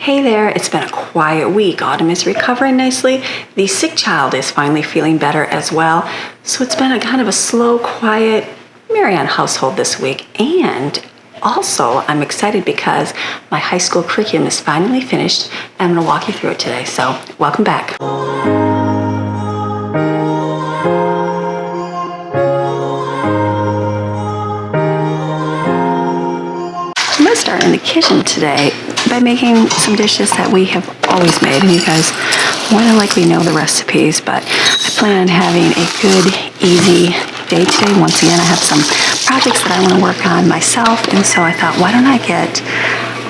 Hey there, it's been a quiet week. Autumn is recovering nicely. The sick child is finally feeling better as well. So it's been a kind of a slow, quiet Marianne household this week. And also, I'm excited because my high school curriculum is finally finished. And I'm going to walk you through it today. So welcome back. I'm going to start in the kitchen today by making some dishes that we have always made, and you guys more than likely know the recipes, but I plan on having a good, easy day today. Once again, I have some projects that I want to work on myself, and so I thought, why don't I get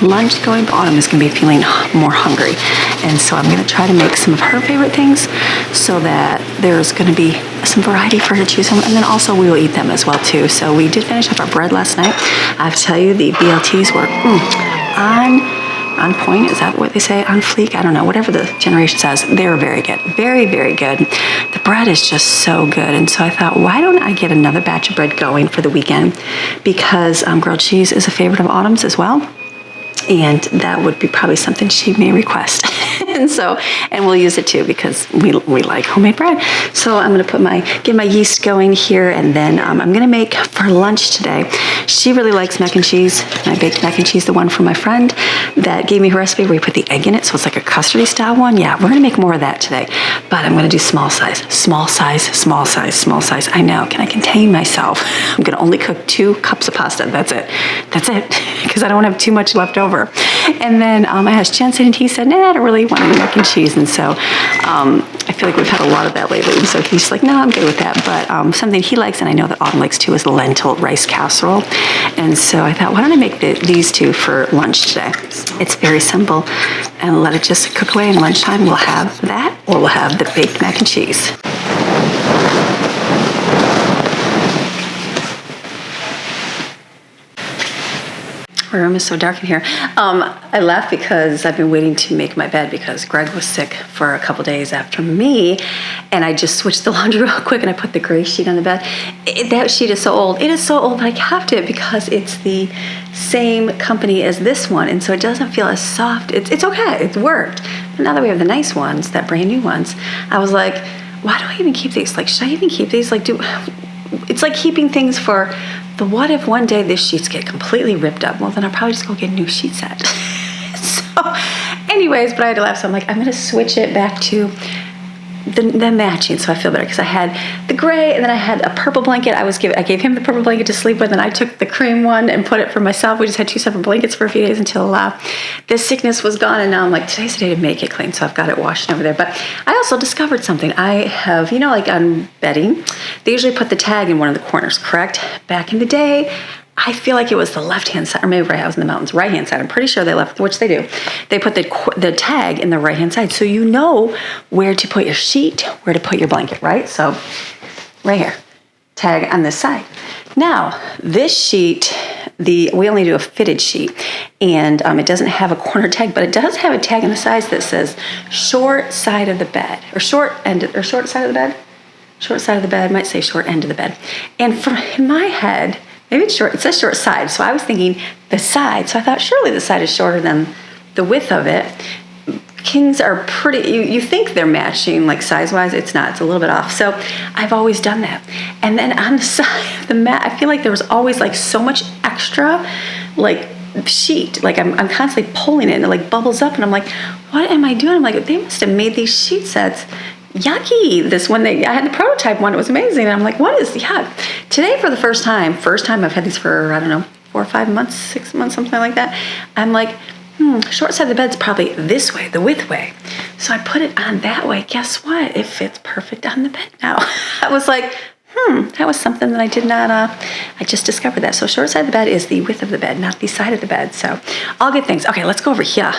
lunch going? Autumn is going to be feeling more hungry, and so I'm going to try to make some of her favorite things so that there's going to be some variety for her to choose from, and then also we will eat them as well too. So we did finish up our bread last night. I have to tell you, the BLTs were on point. Is that what they say? On fleek? I don't know. Whatever the generation says, they're very good. Very, very good. The bread is just so good. And so I thought, why don't I get another batch of bread going for the weekend? Because grilled cheese is a favorite of Autumn's as well. And that would be probably something she may request. and we'll use it too because we like homemade bread. So I'm going to get my yeast going here, and then I'm going to make for lunch today. She really likes mac and cheese. I baked mac and cheese, the one from my friend that gave me her recipe where you put the egg in it, so it's like a custardy style one. Yeah, we're going to make more of that today, but I'm going to do small size. I know, can I contain myself? I'm going to only cook 2 cups of pasta. That's it, because I don't have too much left over. And then I asked Jensen, and he said, nah, I don't really want any mac and cheese. And so I feel like we've had a lot of that lately. And so he's like, no, I'm good with that. But something he likes, and I know that Autumn likes too, is lentil rice casserole. And so I thought, why don't I make these 2 for lunch today? It's very simple. And let it just cook away. And lunchtime, we'll have that, or we'll have the baked mac and cheese. My room is so dark in here. I laugh because I've been waiting to make my bed because Greg was sick for a couple days after me, and I just switched the laundry real quick and I put the gray sheet on the bed. That sheet is so old. It is so old, but I kept it because it's the same company as this one, and so it doesn't feel as soft. It's okay. It's worked. But now that we have the nice ones, that brand new ones, I was like, why do I even keep these? Like, should I even keep these? Like, it's like keeping things for the what if one day this sheets get completely ripped up. Well, then I'll probably just go get a new sheet set. So anyways, but I had to laugh. So I'm like, I'm going to switch it back to the matching, so I feel better, because I had the gray and then I had a purple blanket. I gave him the purple blanket to sleep with, and I took the cream one and put it for myself. We just had 2 separate blankets for a few days until this sickness was gone, and now I'm like, today's the day to make it clean, so I've got it washing over there. But I also discovered something. I have, like on bedding, they usually put the tag in one of the corners, correct? Back in the day, I feel like it was the left-hand side, or maybe I was in the mountains, right-hand side. I'm pretty sure they left, which they do. They put the tag in the right-hand side, so you know where to put your sheet, where to put your blanket, right? So right here, tag on this side. Now, this sheet, we only do a fitted sheet, and it doesn't have a corner tag, but it does have a tag on the sides that says short side of the bed, or short side of the bed. Short side of the bed, might say short end of the bed. And in my head, maybe it's short. It says short side. So I was thinking the side. So I thought surely the side is shorter than the width of it. Kings are pretty, you think they're matching like size-wise. It's not. It's a little bit off. So I've always done that. And then on the side of the mat, I feel like there was always like so much extra like sheet. Like I'm constantly pulling it and it like bubbles up. And I'm like, what am I doing? I'm like, they must have made these sheet sets yucky. I had the prototype one, it was amazing. And I'm like, what is yuck? Today, for the first time I've had these for, I don't know, 4 or 5 months, 6 months, something like that. I'm like, short side of the bed's probably this way, the width way. So I put it on that way. Guess what? It fits perfect on the bed now. I was like, that was something that I did not, I just discovered that. So short side of the bed is the width of the bed, not the side of the bed. So all good things. Okay, let's go over here.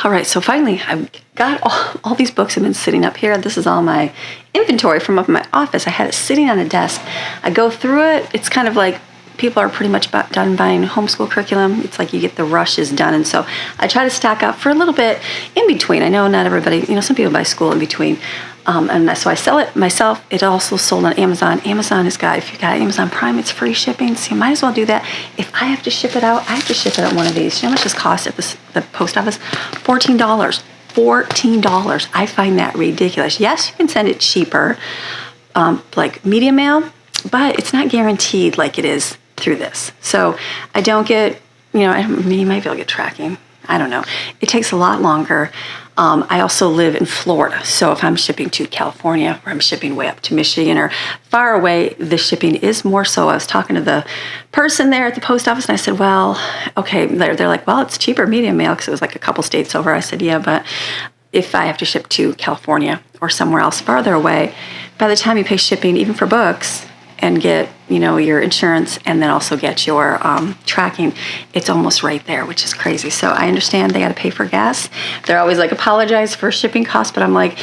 All right, so finally, I've got all these books have been sitting up here. This is all my inventory from up in my office. I had it sitting on a desk. I go through it. It's kind of like people are pretty much done buying homeschool curriculum. It's like you get the rushes done. And so I try to stack up for a little bit in between. I know not everybody, some people buy school in between. And so I sell it myself. It also sold on Amazon. Amazon has got, if you've got Amazon Prime, it's free shipping. So you might as well do that. If I have to ship it out, I have to ship it at one of these. You know how much this costs at the post office? $14. $14. I find that ridiculous. Yes, you can send it cheaper, like media mail, but it's not guaranteed like it is through this. So I don't get, you might be able to get tracking. I don't know. It takes a lot longer. I also live in Florida. So if I'm shipping to California or I'm shipping way up to Michigan or far away, the shipping is more so. I was talking to the person there at the post office and I said, well, okay. They're like, well, it's cheaper medium mail because it was like a couple states over. I said, yeah, but if I have to ship to California or somewhere else farther away, by the time you pay shipping, even for books, and get, your insurance and then also get your tracking, it's almost right there, which is crazy. So I understand they got to pay for gas. They're always like, apologize for shipping costs, but I'm like,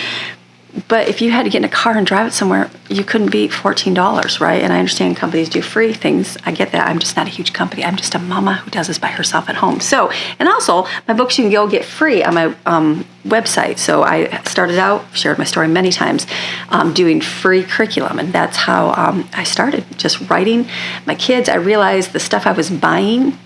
but if you had to get in a car and drive it somewhere, you couldn't beat $14, right? And I understand companies do free things. I get that. I'm just not a huge company. I'm just a mama who does this by herself at home. So, and also, my books you can go get free on my website. So I started out, shared my story many times, doing free curriculum. And that's how I started, just writing. My kids, I realized the stuff I was buying,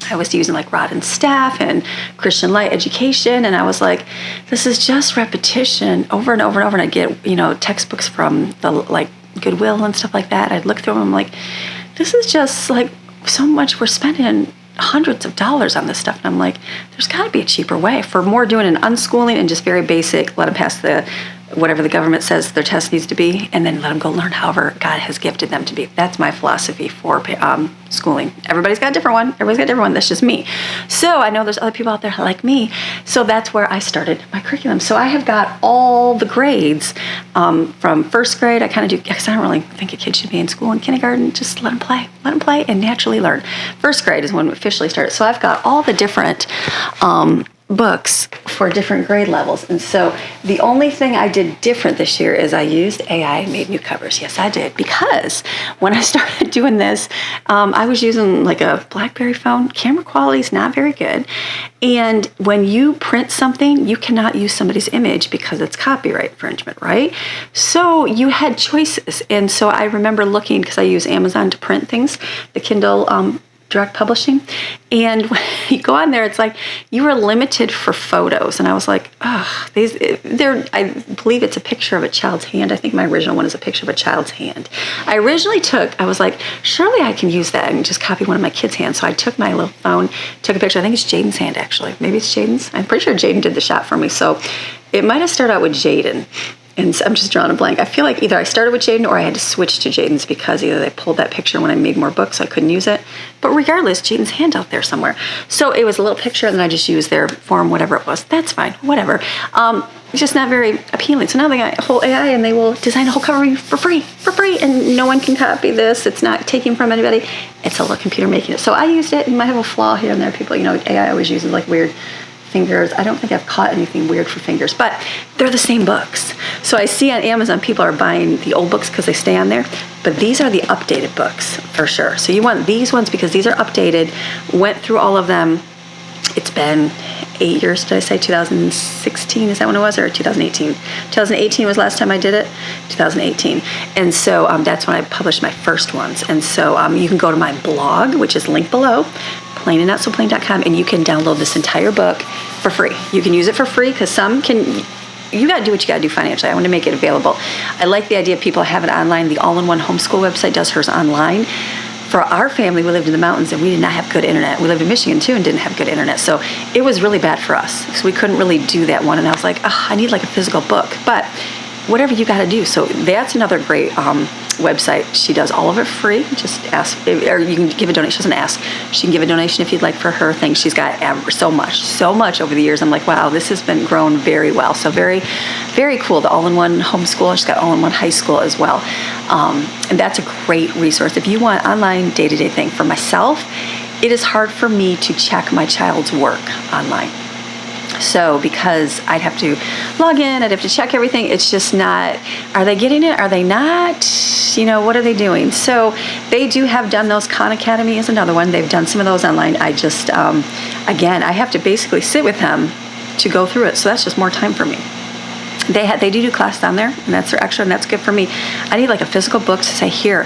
I was using like Rod and Staff and Christian Light Education, and I was like, this is just repetition over and over and over. And I'd get, textbooks from the like Goodwill and stuff like that. I'd look through them. I'm like, this is just like so much. We're spending hundreds of dollars on this stuff. And I'm like, there's got to be a cheaper way for more doing an unschooling and just very basic, let them pass whatever the government says their test needs to be, and then let them go learn however God has gifted them to be. That's my philosophy for schooling. Everybody's got a different one. That's just me. So I know there's other people out there like me. So that's where I started my curriculum. So I have got all the grades from first grade. I kind of do, because I don't really think a kid should be in school in kindergarten. Just let them play and naturally learn. First grade is when we officially started. So I've got all the different books for different grade levels. And so the only thing I did different this year is I used AI and made new covers. Yes, I did. Because when I started doing this, I was using like a BlackBerry phone. Camera quality is not very good. And when you print something, you cannot use somebody's image because it's copyright infringement, right? So you had choices. And so I remember looking, because I use Amazon to print things, the Kindle direct publishing, and when you go on there, it's like you were limited for photos. And I was like, I believe it's a picture of a child's hand. I think my original one is a picture of a child's hand. I was like, surely I can use that and just copy one of my kids' hands. So I took my little phone, took a picture. I think it's Jaden's hand, actually. Maybe it's Jaden's. I'm pretty sure Jaden did the shot for me. So it might have started out with Jaden. And so I'm just drawing a blank. I feel like either I started with Jaden or I had to switch to Jaden's because either they pulled that picture when I made more books, so I couldn't use it. But regardless, Jaden's hand out there somewhere. So it was a little picture, and then I just used their form, whatever it was. That's fine, whatever. It's just not very appealing. So now they got a whole AI, and they will design a whole cover for free, and no one can copy this. It's not taken from anybody. It's a little computer making it. So I used it, and it might have a flaw here and there. People, AI always uses like weird fingers. I don't think I've caught anything weird for fingers, but they're the same books. So I see on Amazon people are buying the old books because they stay on there, but these are the updated books for sure. So you want these ones because these are updated, went through all of them. It's been 8 years, did I say 2016? Is that when it was, or 2018? 2018 was last time I did it, 2018. And so that's when I published my first ones. And so you can go to my blog, which is linked below, plainandnotsoplain.com, and you can download this entire book for free. You can use it for free because you got to do what you got to do financially. I want to make it available. I like the idea of people have it online. The all-in-one homeschool website does hers online. For our family, we lived in the mountains and we did not have good internet. We lived in Michigan too and didn't have good internet. So it was really bad for us. So we couldn't really do that one. And I was like, I need like a physical book. But whatever you got to do. So that's another great website. She does all of it free. Just ask, or you can give a donation. She doesn't ask. She can give a donation if you'd like for her thing. She's got so much over the years. I'm like, wow, this has been grown very well. So very, very cool. The all-in-one homeschool. She's got all-in-one high school as well. And that's a great resource. If you want online day-to-day thing for myself, it is hard for me to check my child's work online. So because I'd have to log in, I'd have to check everything. It's just not, are they getting it? Are they not? What are they doing? So they do have done those. Khan Academy is another one. They've done some of those online. I just, again, I have to basically sit with them to go through it. So that's just more time for me. They do classes down there, and that's extra, and that's good for me. I need like a physical book to say, here,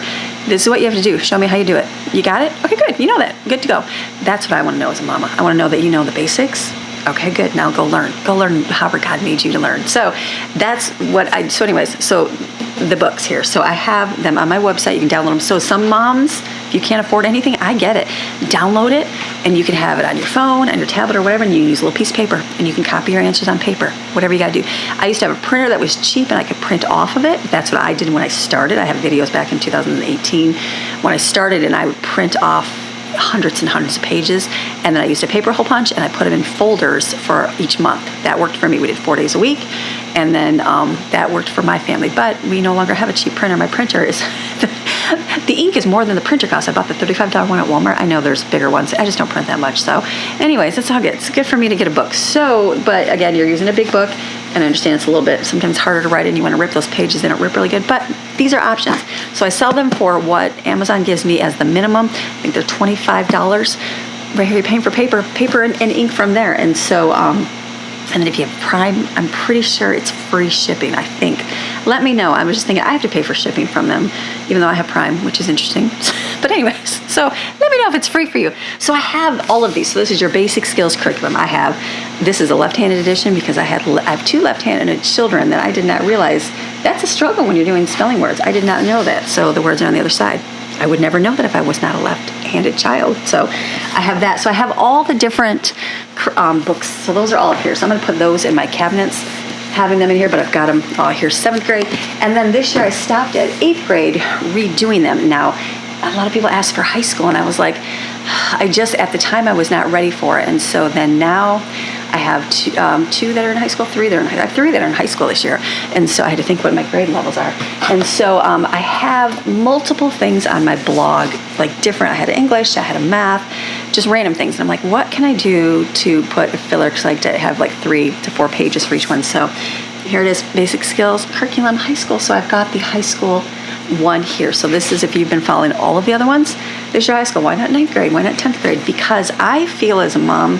this is what you have to do. Show me how you do it. You got it? Okay, good. You know that. Good to go. That's what I want to know as a mama. I want to know that you know the basics. Okay, good. Now go learn. Go learn however God made you to learn. So that's what so anyways, so the books here. So I have them on my website. You can download them. So some moms, if you can't afford anything, I get it. Download it, and you can have it on your phone, on your tablet, or whatever, and you use a little piece of paper, and you can copy your answers on paper, whatever you got to do. I used to have a printer that was cheap, and I could print off of it. That's what I did when I started. I have videos back in 2018 when I started, and I would print off hundreds and hundreds of pages, and then I used a paper hole punch, and I put them in folders for each month. That worked for me. We did 4 days a week, and then that worked for my family. But we no longer have a cheap printer. My printer is the ink is more than the printer costs. I bought the $35 one at Walmart. I know there's bigger ones. I just don't print that much. So anyways, it's all good. It's good for me to get a book. So, but again, you're using a big book, and I understand it's a little bit sometimes harder to write in. You want to rip those pages. They don't rip really good, but these are options. So I sell them for what Amazon gives me as the minimum. I think they're $25. Right here, you're paying for paper and ink from there. And so, and then if you have Prime, I'm pretty sure it's free shipping, I think. Let me know. I was just thinking I have to pay for shipping from them, even though I have Prime, which is interesting. But anyways, so let me know if it's free for you. So I have all of these. So this is your basic skills curriculum. This is a left-handed edition because I have two left-handed children that I did not realize. That's a struggle when you're doing spelling words. I did not know that. So the words are on the other side. I would never know that if I was not a left-handed child. So I have that. So I have all the different books. So those are all up here. So I'm going to put those in my cabinets, having them in here, but I've got them all here, 7th grade. And then this year I stopped at 8th grade redoing them. Now, a lot of people ask for high school, and I was like, at the time I was not ready for it. And so then now I have two that are in high school, I have 3 that are in high school this year. And so I had to think what my grade levels are. And so I have multiple things on my blog, like different. I had English, I had a math, just random things. And I'm like, what can I do to put a filler? Because I like to have like 3 to 4 pages for each one. So here it is, basic skills, curriculum, high school. So I've got the high school one here. So this is if you've been following all of the other ones, this is your high school. Why not 9th grade? Why not 10th grade? Because I feel as a mom,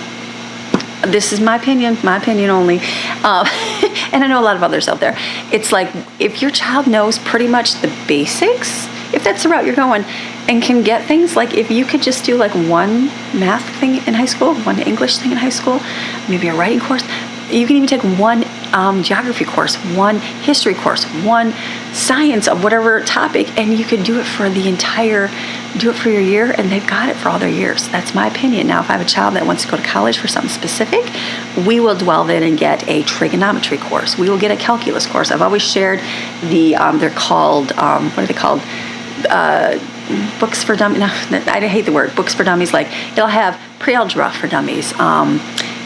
this is my opinion only, and I know a lot of others out there, it's like if your child knows pretty much the basics, if that's the route you're going, and can get things, like if you could just do like one math thing in high school, one English thing in high school, maybe a writing course, you can even take one geography course, one history course, one science of whatever topic, and you could do it for your year, and they've got it for all their years. That's my opinion. Now, if I have a child that wants to go to college for something specific, we will delve in and get a trigonometry course. We will get a calculus course. I've always shared they're called, what are they called? Books for dummies. No, I hate the word books for dummies. Like it'll have pre-algebra for dummies.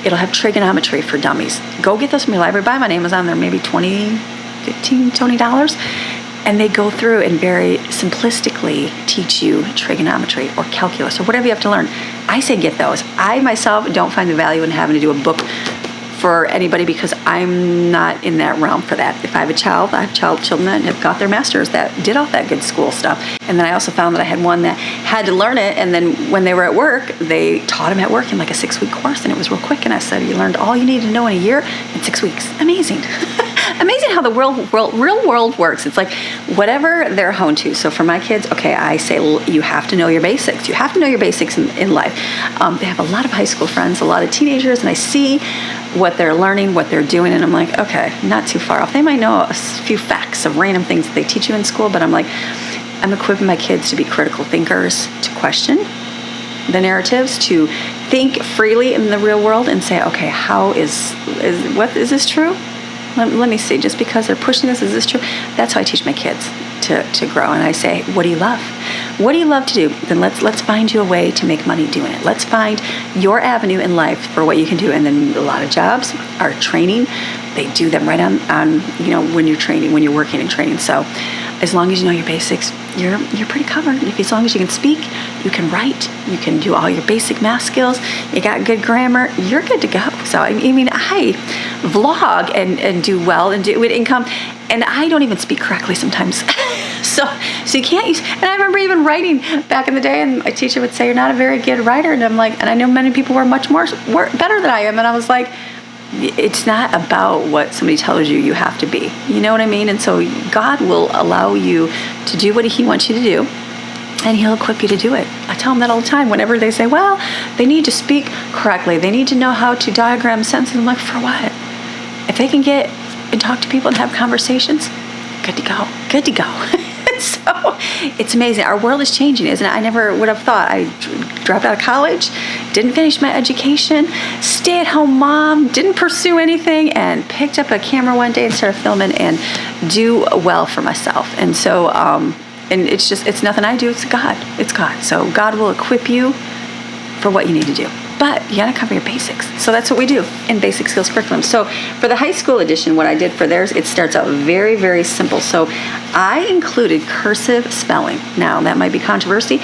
It'll have trigonometry for dummies. Go get those from your library. Buy them on Amazon. They're maybe $15, $20. And they go through and very simplistically teach you trigonometry or calculus or whatever you have to learn. I say get those. I myself don't find the value in having to do a book for anybody because I'm not in that realm for that. If I have a child, I have children that have got their masters that did all that good school stuff. And then I also found that I had one that had to learn it, and then when they were at work, they taught them at work in like a 6-week course, and it was real quick. And I said, you learned all you need to know in a year in 6 weeks. Amazing. Amazing how the real world works. It's like whatever they're honed to. So for my kids, okay, I say you have to know your basics. You have to know your basics in life. They have a lot of high school friends, a lot of teenagers, and I see what they're learning, what they're doing, and I'm like, okay, not too far off. They might know a few facts of random things that they teach you in school, but I'm like, I'm equipping my kids to be critical thinkers, to question the narratives, to think freely in the real world and say, okay, is this true? Let me see, just because they're pushing this, is this true? That's how I teach my kids to grow. And I say, what do you love? What do you love to do? Then let's find you a way to make money doing it. Let's find your avenue in life for what you can do. And then a lot of jobs are training. They do them right on when you're training, when you're working and training. So as long as you know your basics, you're pretty covered. As long as you can speak, you can write, you can do all your basic math skills, you got good grammar, you're good to go. So I vlog and do well and do with income, and I don't even speak correctly sometimes. so you can't use, and I remember even writing back in the day, and my teacher would say, you're not a very good writer, and I'm like, and I know many people were much more better than I am, and I was like, it's not about what somebody tells you have to be. You know what I mean? And so God will allow you to do what he wants you to do, and he'll equip you to do it. I tell them that all the time whenever they say, well, they need to speak correctly. They need to know how to diagram sentences. I'm like, for what? If they can get and talk to people and have conversations, good to go. Good to go. So it's amazing. Our world is changing, isn't it? I never would have thought. I dropped out of college, didn't finish my education, stay-at-home mom, didn't pursue anything, and picked up a camera one day and started filming and do well for myself. And so, and it's nothing I do. It's God. It's God. So God will equip you for what you need to do. But you got to cover your basics. So that's what we do in Basic Skills Curriculum. So for the high school edition, what I did for theirs, it starts out very, very simple. So I included cursive spelling. Now, that might be controversial.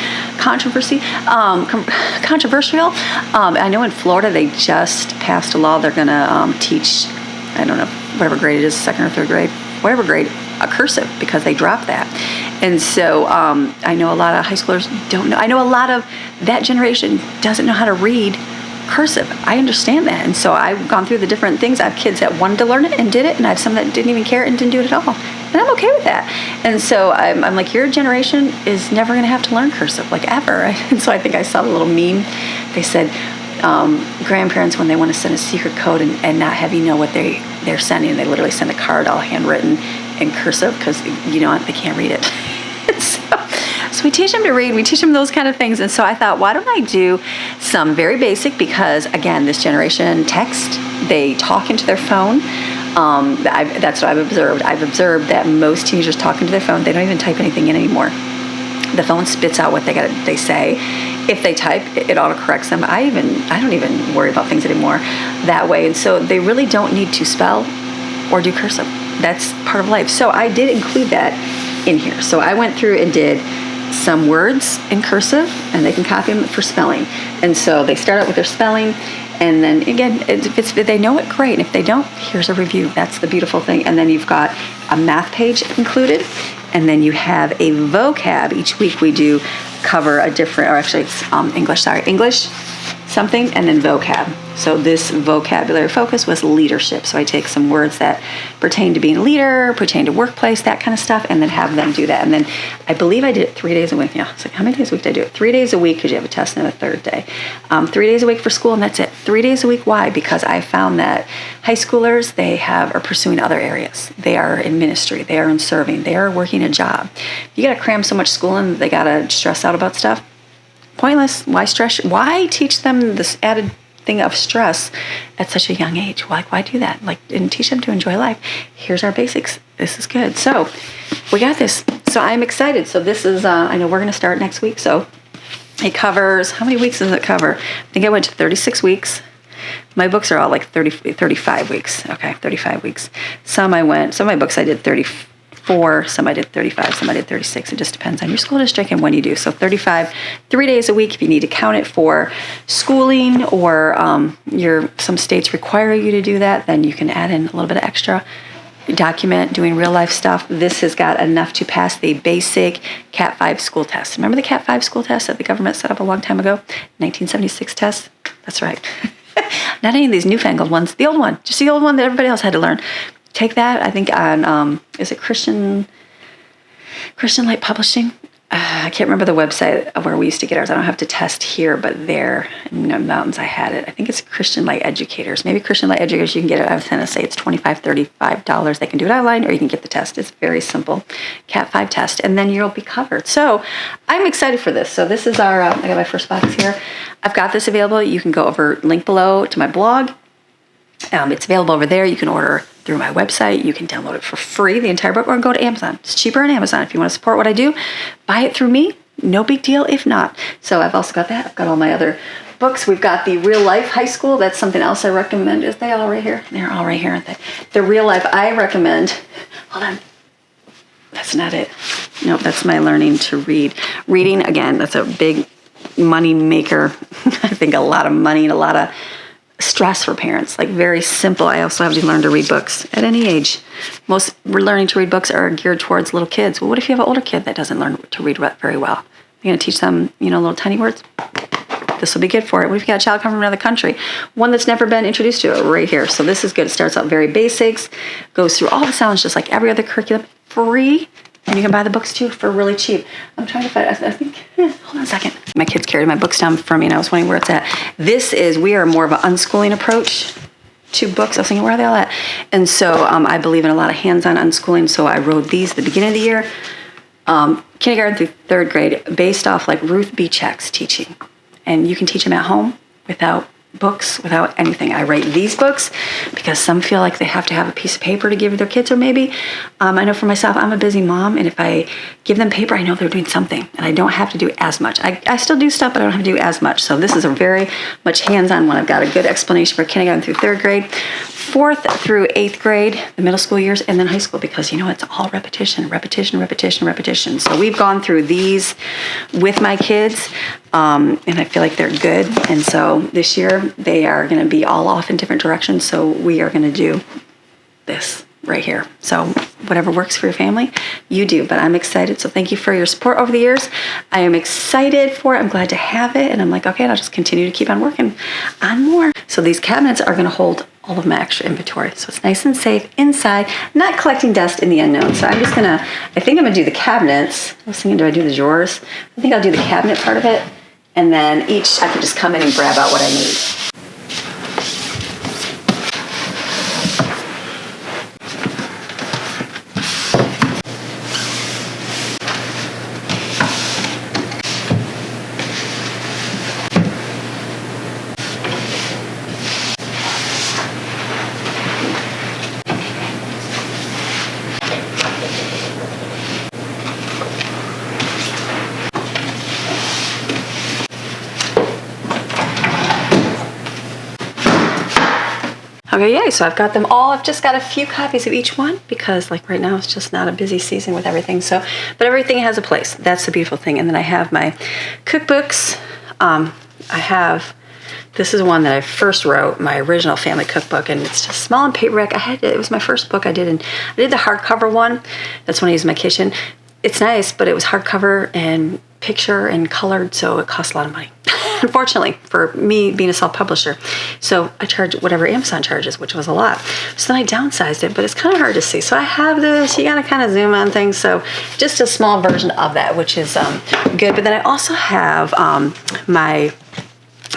I know in Florida, they just passed a law. They're going to teach, I don't know, whatever grade it is, second or third grade, whatever grade, a cursive, because they dropped that. And so I know a lot of high schoolers don't know. I know a lot of that generation doesn't know how to read cursive. I understand that. And so I've gone through the different things. I have kids that wanted to learn it and did it, and I have some that didn't even care and didn't do it at all. And I'm okay with that. And so I'm like, your generation is never going to have to learn cursive, like ever. And so I think I saw a little meme. They said, grandparents, when they want to send a secret code and not have you know what they're sending, they literally send a card all handwritten in cursive because they can't read it. So we teach them to read, we teach them those kind of things. And so I thought, why don't I do some very basic, because again, this generation text, they talk into their phone. That's what I've observed. I've observed that most teenagers talk into their phone. They don't even type anything in anymore. The phone spits out what they say. If they type, it autocorrects them. I don't even worry about things anymore that way. And so they really don't need to spell or do cursive. That's part of life. So I did include that in here. So I went through and did some words in cursive, and they can copy them for spelling. And so they start out with their spelling, and then again, if they know it, great. And if they don't, here's a review. That's the beautiful thing. And then you've got a math page included, and then you have a vocab. Each week we do cover a different, or actually it's English something, and then vocab. So this vocabulary focus was leadership. So I take some words that pertain to being a leader, pertain to workplace, that kind of stuff, and then have them do that. And then I believe I did it 3 days a week. Yeah, it's like, how many days a week did I do it? 3 days a week, because you have a test on the third day. 3 days a week for school, and that's it. 3 days a week. Why? Because I found that high schoolers, are pursuing other areas. They are in ministry. They are in serving. They are working a job. You got to cram so much school in, they got to stress out about stuff. Pointless. Why stress? Why teach them this added thing of stress at such a young age? Why do that? And teach them to enjoy life. Here's our basics. This is good. So we got this. So I'm excited. So this is, I know we're going to start next week. So it covers, how many weeks does it cover? I think I went to 36 weeks. My books are all like 35 weeks. Okay, 35 weeks. Some of my books I did 34, some I did 35, some I did 36. It just depends on your school district and when you do. So 35, 3 days a week. If you need to count it for schooling, or some states require you to do that, then you can add in a little bit of extra. Document doing real life stuff. This has got enough to pass the basic Cat 5 school test. Remember the Cat 5 school test that the government set up a long time ago? 1976 test? That's right. Not any of these newfangled ones. The old one. Just the old one that everybody else had to learn. Take that, I think, on, is it Christian Light Publishing? I can't remember the website of where we used to get ours. I don't have to test here, but there in the mountains I had it. I think it's Christian Light Educators. Maybe Christian Light Educators, you can get it. I was going to say it's $25, $35. They can do it online, or you can get the test. It's very simple. Cat 5 test, and then you'll be covered. So I'm excited for this. So this is our, I got my first box here. I've got this available. You can go over, link below to my blog. It's available over there. You can order through my website. You can download it for free, the entire book, or go to Amazon. It's cheaper on Amazon. If you want to support what I do, buy it through me. No big deal if not. So I've also got that. I've got all my other books. We've got the Real Life High School. That's something else I recommend. Is they all right here? They're all right here, aren't they? The Real Life I recommend. Hold on. That's not it. Nope, that's my learning to read. Reading, again, that's a big money maker. I think a lot of money and a lot of stress for parents, like very simple. I also have to learn to read books at any age. Most learning to read books are geared towards little kids. Well, what if you have an older kid that doesn't learn to read very well? You're going to teach them, little tiny words? this will be good for it. What if you got a child coming from another country? One that's never been introduced to it right here. So this is good. It starts out very basics, goes through all the sounds just like every other curriculum, free. And you can buy the books too for really cheap. I'm trying to find, I think, hold on a second. My kids carried my books down for me and I was wondering where it's at. We are more of an unschooling approach to books. I was thinking, where are they all at? And so I believe in a lot of hands-on unschooling. So I wrote these at the beginning of the year, kindergarten through third grade, based off like Ruth B. Check's teaching. And you can teach them at home without books, without anything. I write these books because some feel like they have to have a piece of paper to give their kids, or maybe I know for myself, I'm a busy mom, and if I give them paper, I know they're doing something, and I don't have to do as much. I still do stuff, but I don't have to do as much. So this is a very much hands-on one. I've got a good explanation for kindergarten through third grade, fourth through eighth grade, the middle school years, and then high school, because it's all repetition, repetition, repetition, repetition. So we've gone through these with my kids, and I feel like they're good. And so this year they are going to be all off in different directions. So we are going to do this right here. So whatever works for your family, you do. But I'm excited. So thank you for your support over the years. I am excited for it. I'm glad to have it. And I'm like, okay, I'll just continue to keep on working on more. So these cabinets are going to hold all of my extra inventory. So it's nice and safe inside, not collecting dust in the unknown. So I think I'm going to do the cabinets. I was thinking, do I do the drawers? I think I'll do the cabinet part of it. And then I can just come in and grab out what I need. Okay, yay, so I've got them all. I've just got a few copies of each one because like right now it's just not a busy season with everything. So, but everything has a place. That's the beautiful thing. And then I have my cookbooks. This is one that I first wrote, my original family cookbook, and it's just small and paperback. It was my first book I did, and I did the hardcover one. That's one I use in my kitchen. It's nice, but it was hardcover and picture and colored, so it cost a lot of money. Unfortunately, for me being a self-publisher. So I charge whatever Amazon charges, which was a lot. So then I downsized it, but it's kind of hard to see. So I have this, you gotta kind of zoom on things. So just a small version of that, which is good. But then I also have my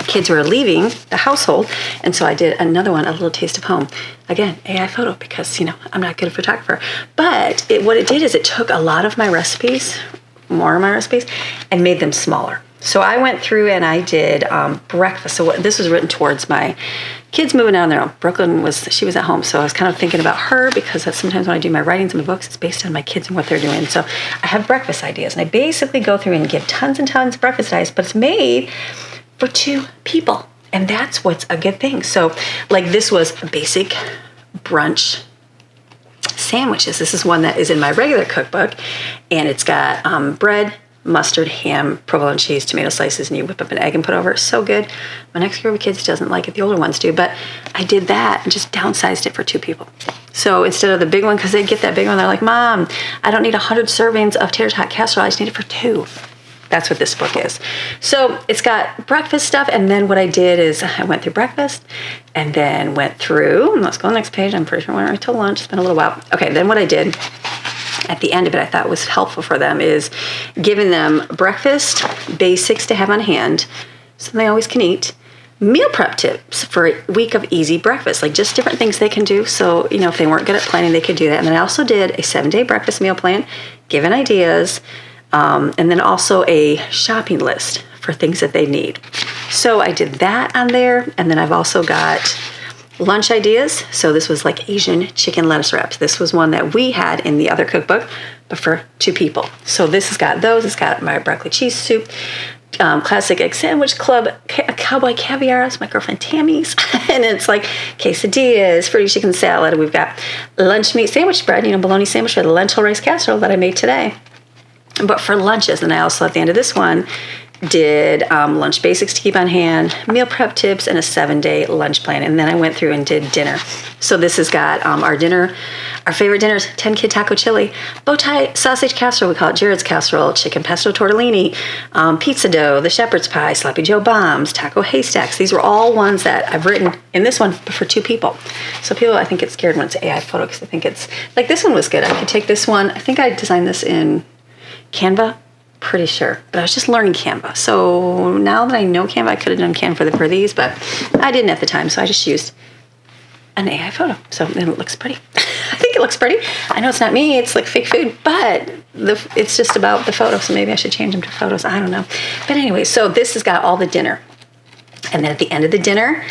kids who are leaving the household. And so I did another one, A Little Taste of Home. Again, AI photo, because, I'm not good at photographer. But what it did is it took a lot of my recipes, more of my recipes, and made them smaller. So I went through and I did breakfast. So this was written towards my kids moving out on their own. Brooklyn she was at home. So I was kind of thinking about her because that's sometimes when I do my writings and my books, it's based on my kids and what they're doing. So I have breakfast ideas, and I basically go through and give tons and tons of breakfast ideas, but it's made for 2 people. And that's what's a good thing. So like this was a basic brunch sandwiches. This is one that is in my regular cookbook, and it's got bread, mustard, ham, provolone cheese, tomato slices, and you whip up an egg and put over it. So good. My next group of kids doesn't like it. The older ones do. But I did that and just downsized it for 2 people. So instead of the big one, because they get that big one, they're like, Mom, I don't need 100 servings of tater tot casserole. I just need it for 2. That's what this book is. So it's got breakfast stuff. And then what I did is I went through breakfast and then went through, let's go to the next page. I'm pretty sure I went right till lunch. It's been a little while. Okay, then what I did at the end of it, I thought was helpful for them, is giving them breakfast basics to have on hand, so they always can eat. Meal prep tips for a week of easy breakfast, like just different things they can do. So, if they weren't good at planning, they could do that. And then I also did a 7-day breakfast meal plan, given ideas, and then also a shopping list for things that they need. So I did that on there. And then I've also got lunch ideas. So this was like Asian chicken lettuce wraps. This was one that we had in the other cookbook, but for 2 people. So this has got those. It's got my broccoli cheese soup, classic egg sandwich club, cowboy caviar. It's my girlfriend Tammy's. And it's like quesadillas, fruity chicken salad. We've got lunch meat sandwich bread, bologna sandwich with lentil rice casserole that I made today. But for lunches, and I also at the end of this one did lunch basics to keep on hand, meal prep tips, and a 7-day lunch plan. And then I went through and did dinner. So this has got our dinner, our favorite dinners: 10-kid taco chili, bow tie sausage casserole, we call it Jared's casserole, chicken pesto tortellini, pizza dough, the shepherd's pie, sloppy joe bombs, taco haystacks. These were all ones that I've written in this one for 2 people. So people, I think, get scared when it's an AI photo because I think it's, like, this one was good. I could take this one. I think I designed this in Canva. Pretty sure, but I was just learning Canva. So now that I know Canva, I could have done Canva for these, but I didn't at the time. So I just used an AI photo. So then it looks pretty. I think it looks pretty. I know it's not me. It's like fake food, but it's just about the photo. So maybe I should change them to photos. I don't know. But anyway, so this has got all the dinner. And then at the end of the dinner,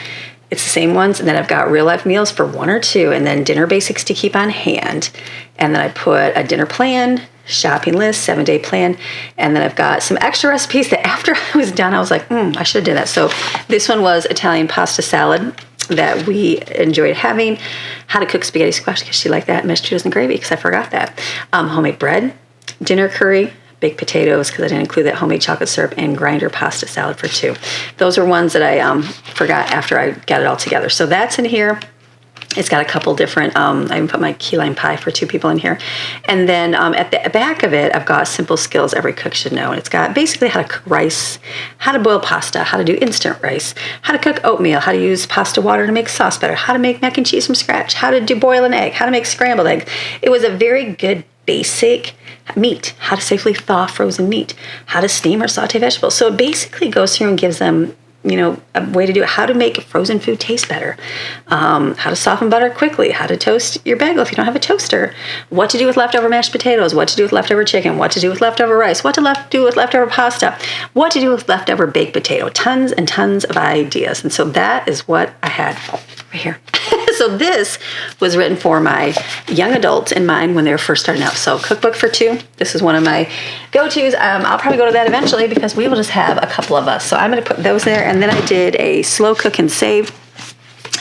it's the same ones. And then I've got real life meals for 1 or 2, and then dinner basics to keep on hand. And then I put a dinner plan, shopping list, 7-day plan, and then I've got some extra recipes that after I was done, I was like, I should have done that. So this one was Italian pasta salad that we enjoyed having, how to cook spaghetti squash because she liked that, mashed potatoes and gravy because I forgot that, homemade bread, dinner curry, baked potatoes because I didn't include that, homemade chocolate syrup, and grinder pasta salad for 2. Those are ones that I forgot after I got it all together. So that's in here. It's got a couple different, I even put my key lime pie for 2 people in here. And then at the back of it, I've got simple skills every cook should know. And it's got basically how to cook rice, how to boil pasta, how to do instant rice, how to cook oatmeal, how to use pasta water to make sauce better, how to make mac and cheese from scratch, how to boil an egg, how to make scrambled eggs. It was a very good basic meat, how to safely thaw frozen meat, how to steam or saute vegetables. So it basically goes through and gives them, a way to do it, how to make frozen food taste better, how to soften butter quickly, how to toast your bagel if you don't have a toaster, what to do with leftover mashed potatoes, what to do with leftover chicken, what to do with leftover rice, what to do with leftover pasta, what to do with leftover baked potato. Tons and tons of ideas. And so that is what I had right here. So this was written for my young adults in mind when they were first starting out. So cookbook for 2. This is one of my go-tos. I'll probably go to that eventually because we will just have a couple of us. So I'm going to put those there. And then I did a slow cook and save.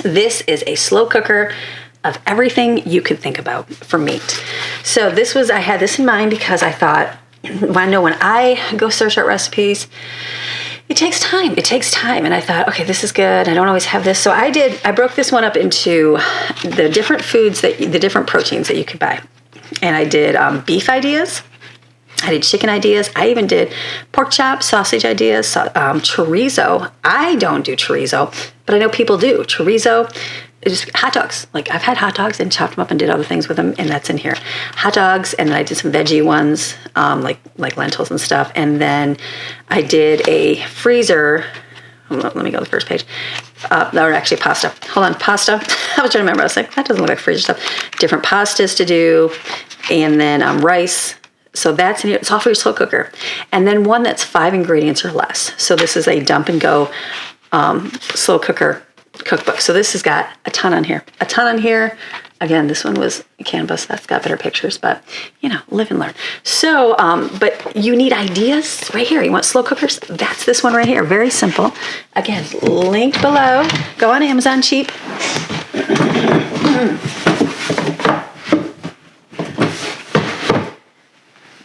This is a slow cooker of everything you could think about for meat. So I had this in mind because I thought, when I go search out recipes, it takes time. And I thought, okay, this is good. I don't always have this. So I broke this one up into the different foods, the different proteins that you could buy. And I did beef ideas. I did chicken ideas. I even did pork chops, sausage ideas, chorizo. I don't do chorizo, but I know people do. Chorizo is hot dogs. Like, I've had hot dogs and chopped them up and did other things with them, and that's in here. Hot dogs, and then I did some veggie ones, like lentils and stuff. And then I did a freezer. Let me go to the first page. Or actually pasta. Hold on, pasta. I was trying to remember. I was like, that doesn't look like freezer stuff. Different pastas to do, and then rice. So that's in here. It's all for your slow cooker. And then one that's 5 ingredients or less. So this is a dump and go slow cooker cookbook. So this has got a ton on here. Again, this one was Canvas. That's got better pictures, but live and learn. So, but you need ideas right here. You want slow cookers? That's this one right here. Very simple. Again, linked below. Go on Amazon, cheap.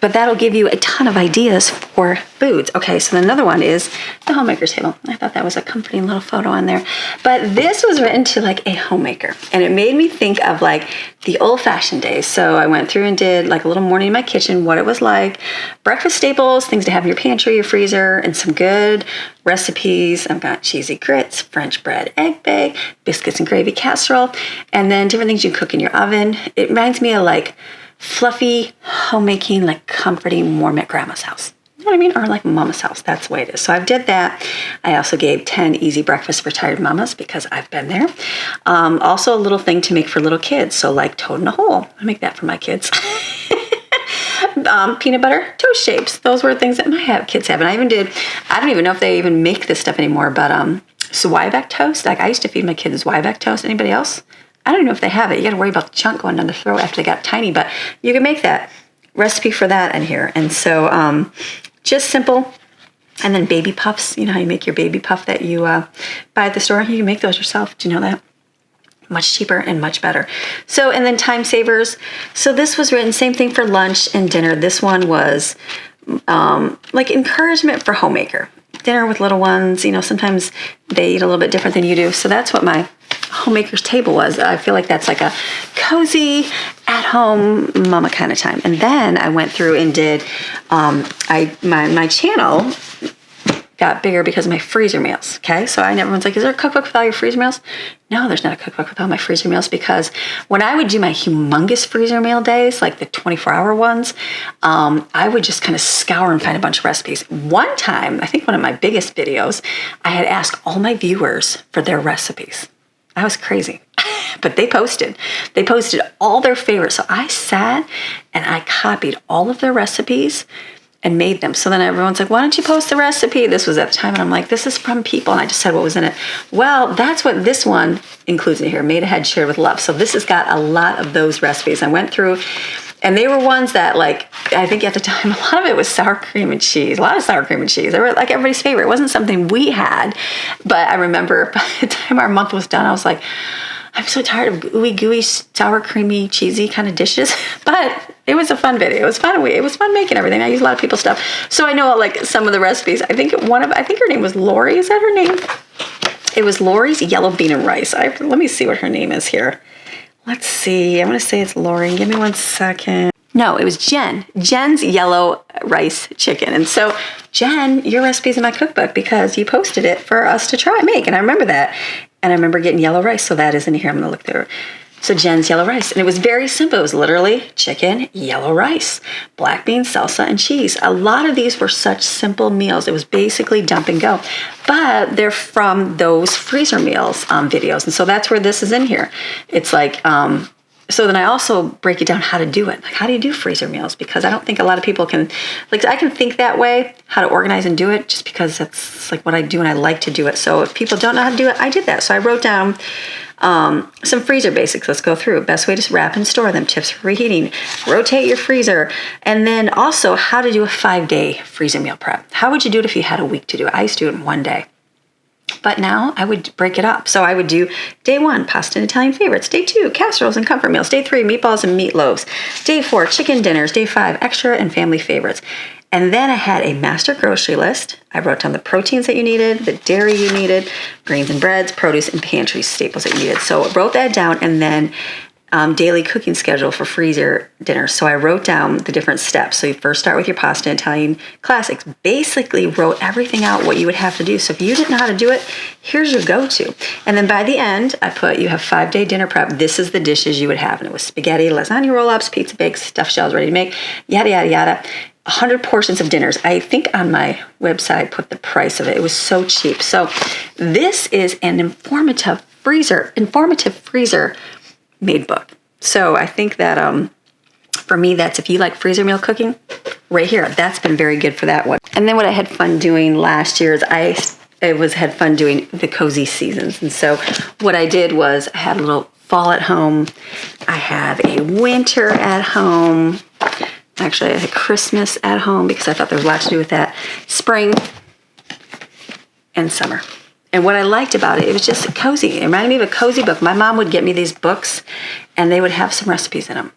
But that'll give you a ton of ideas for foods. Okay, so another one is the homemaker's table. I thought that was a comforting little photo on there. But this was written to like a homemaker. And it made me think of like the old-fashioned days. So I went through and did like a little morning in my kitchen, what it was like. Breakfast staples, things to have in your pantry, your freezer, and some good recipes. I've got cheesy grits, French bread, egg bake, biscuits and gravy casserole, and then different things you can cook in your oven. It reminds me of like fluffy, homemaking, like comforting, warm at grandma's house. You know what I mean? Or like mama's house. That's the way it is. So I did that. I also gave 10 easy breakfasts for tired mamas because I've been there. Also a little thing to make for little kids. So like toad in a hole. I make that for my kids. Peanut butter toast shapes. Those were things that my kids have. And I don't even know if they even make this stuff anymore, but Zwieback toast. Like I used to feed my kids Zwieback toast. Anybody else? I don't know if they have it. You got to worry about the chunk going down the throat after they got tiny, but you can make that recipe for that in here. And so just simple. And then baby puffs. You know how you make your baby puff that you buy at the store? You can make those yourself. Do you know that? Much cheaper and much better. So, and then time savers. So this was written, same thing for lunch and dinner. This one was like encouragement for homemaker. Dinner with little ones, sometimes they eat a little bit different than you do. So that's what my homemaker's table was. I feel like that's like a cozy, at-home mama kind of time. And then I went through and did, my channel got bigger because of my freezer meals. Okay, so everyone's like, is there a cookbook with all your freezer meals? No, there's not a cookbook with all my freezer meals, because when I would do my humongous freezer meal days, like the 24-hour ones, I would just kind of scour and find a bunch of recipes. One time, I think one of my biggest videos, I had asked all my viewers for their recipes. I was crazy. But they posted all their favorites. So I sat and I copied all of their recipes and made them. So then everyone's like, why don't you post the recipe? This was at the time. And I'm like, this is from people. And I just said what was in it. Well, that's what this one includes in here. Made ahead, shared with love. So this has got a lot of those recipes. I went through, and they were ones that, like, I think at the time, a lot of it was sour cream and cheese. A lot of sour cream and cheese. They were like everybody's favorite. It wasn't something we had. But I remember by the time our month was done, I was like, I'm so tired of gooey, sour, creamy, cheesy kind of dishes. But it was a fun video. It was fun. It was fun making everything. I used a lot of people's stuff. So I know like some of the recipes. I think her name was Lori. Is that her name? It was Lori's yellow bean and rice. Let me see what her name is here. Let's see. I'm going to say it's Lori. Give me 1 second. No, it was Jen. Jen's yellow rice chicken. And so, Jen, your recipe's in my cookbook because you posted it for us to try and make. And I remember that. And I remember getting yellow rice. So that is in here. I'm going to look through. So Jen's yellow rice. And it was very simple. It was literally chicken, yellow rice, black beans, salsa, and cheese. A lot of these were such simple meals. It was basically dump and go. But they're from those freezer meals videos. And so that's where this is in here. It's like... So then I also break it down how to do it. Like, how do you do freezer meals? Because I don't think a lot of people can, like, I can think that way, how to organize and do it, just because that's like what I do and I like to do it. So if people don't know how to do it, I did that. So I wrote down some freezer basics. Let's go through. Best way to wrap and store them. Tips for reheating. Rotate your freezer. And then also how to do a 5-day freezer meal prep. How would you do it if you had a week to do it? I used to do it in 1 day. But now I would break it up. So I would do day 1, pasta and Italian favorites. Day 2, casseroles and comfort meals. Day 3, meatballs and meatloaves. Day 4, chicken dinners. Day 5, extra and family favorites. And then I had a master grocery list. I wrote down the proteins that you needed, the dairy you needed, grains and breads, produce, and pantry staples that you needed. So I wrote that down, and then daily cooking schedule for freezer dinners. So I wrote down the different steps. So you first start with your pasta and Italian classics. Basically wrote everything out, what you would have to do. So if you didn't know how to do it, here's your go-to. And then by the end, I put, you have 5-day dinner prep. This is the dishes you would have. And it was spaghetti, lasagna roll-ups, pizza bakes, stuffed shells ready to make, yada, yada, yada. 100 portions of dinners. I think on my website, put the price of it. It was so cheap. So this is an informative freezer made book. So I think that for me, that's, if you like freezer meal cooking, right here, that's been very good for that one. And then what I had fun doing last year is I had fun doing the cozy seasons. And so what I did was I had a little fall at home. I have a winter at home. Actually, I had Christmas at home because I thought there was a lot to do with that. Spring and summer. And what I liked about it was just cozy. It reminded me of a cozy book. My mom would get me these books, and they would have some recipes in them.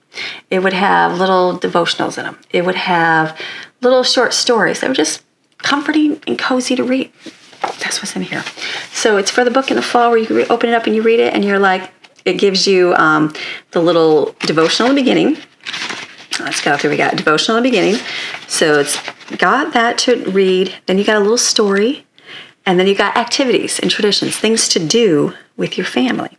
It would have little devotionals in them. It would have little short stories that were just comforting and cozy to read. That's what's in here. So it's for the book in the fall where you can open it up and you read it, and you're like, it gives you the little devotional in the beginning. Let's go through. We got devotional in the beginning. So it's got that to read. Then you got a little story. And then you got activities and traditions, things to do with your family.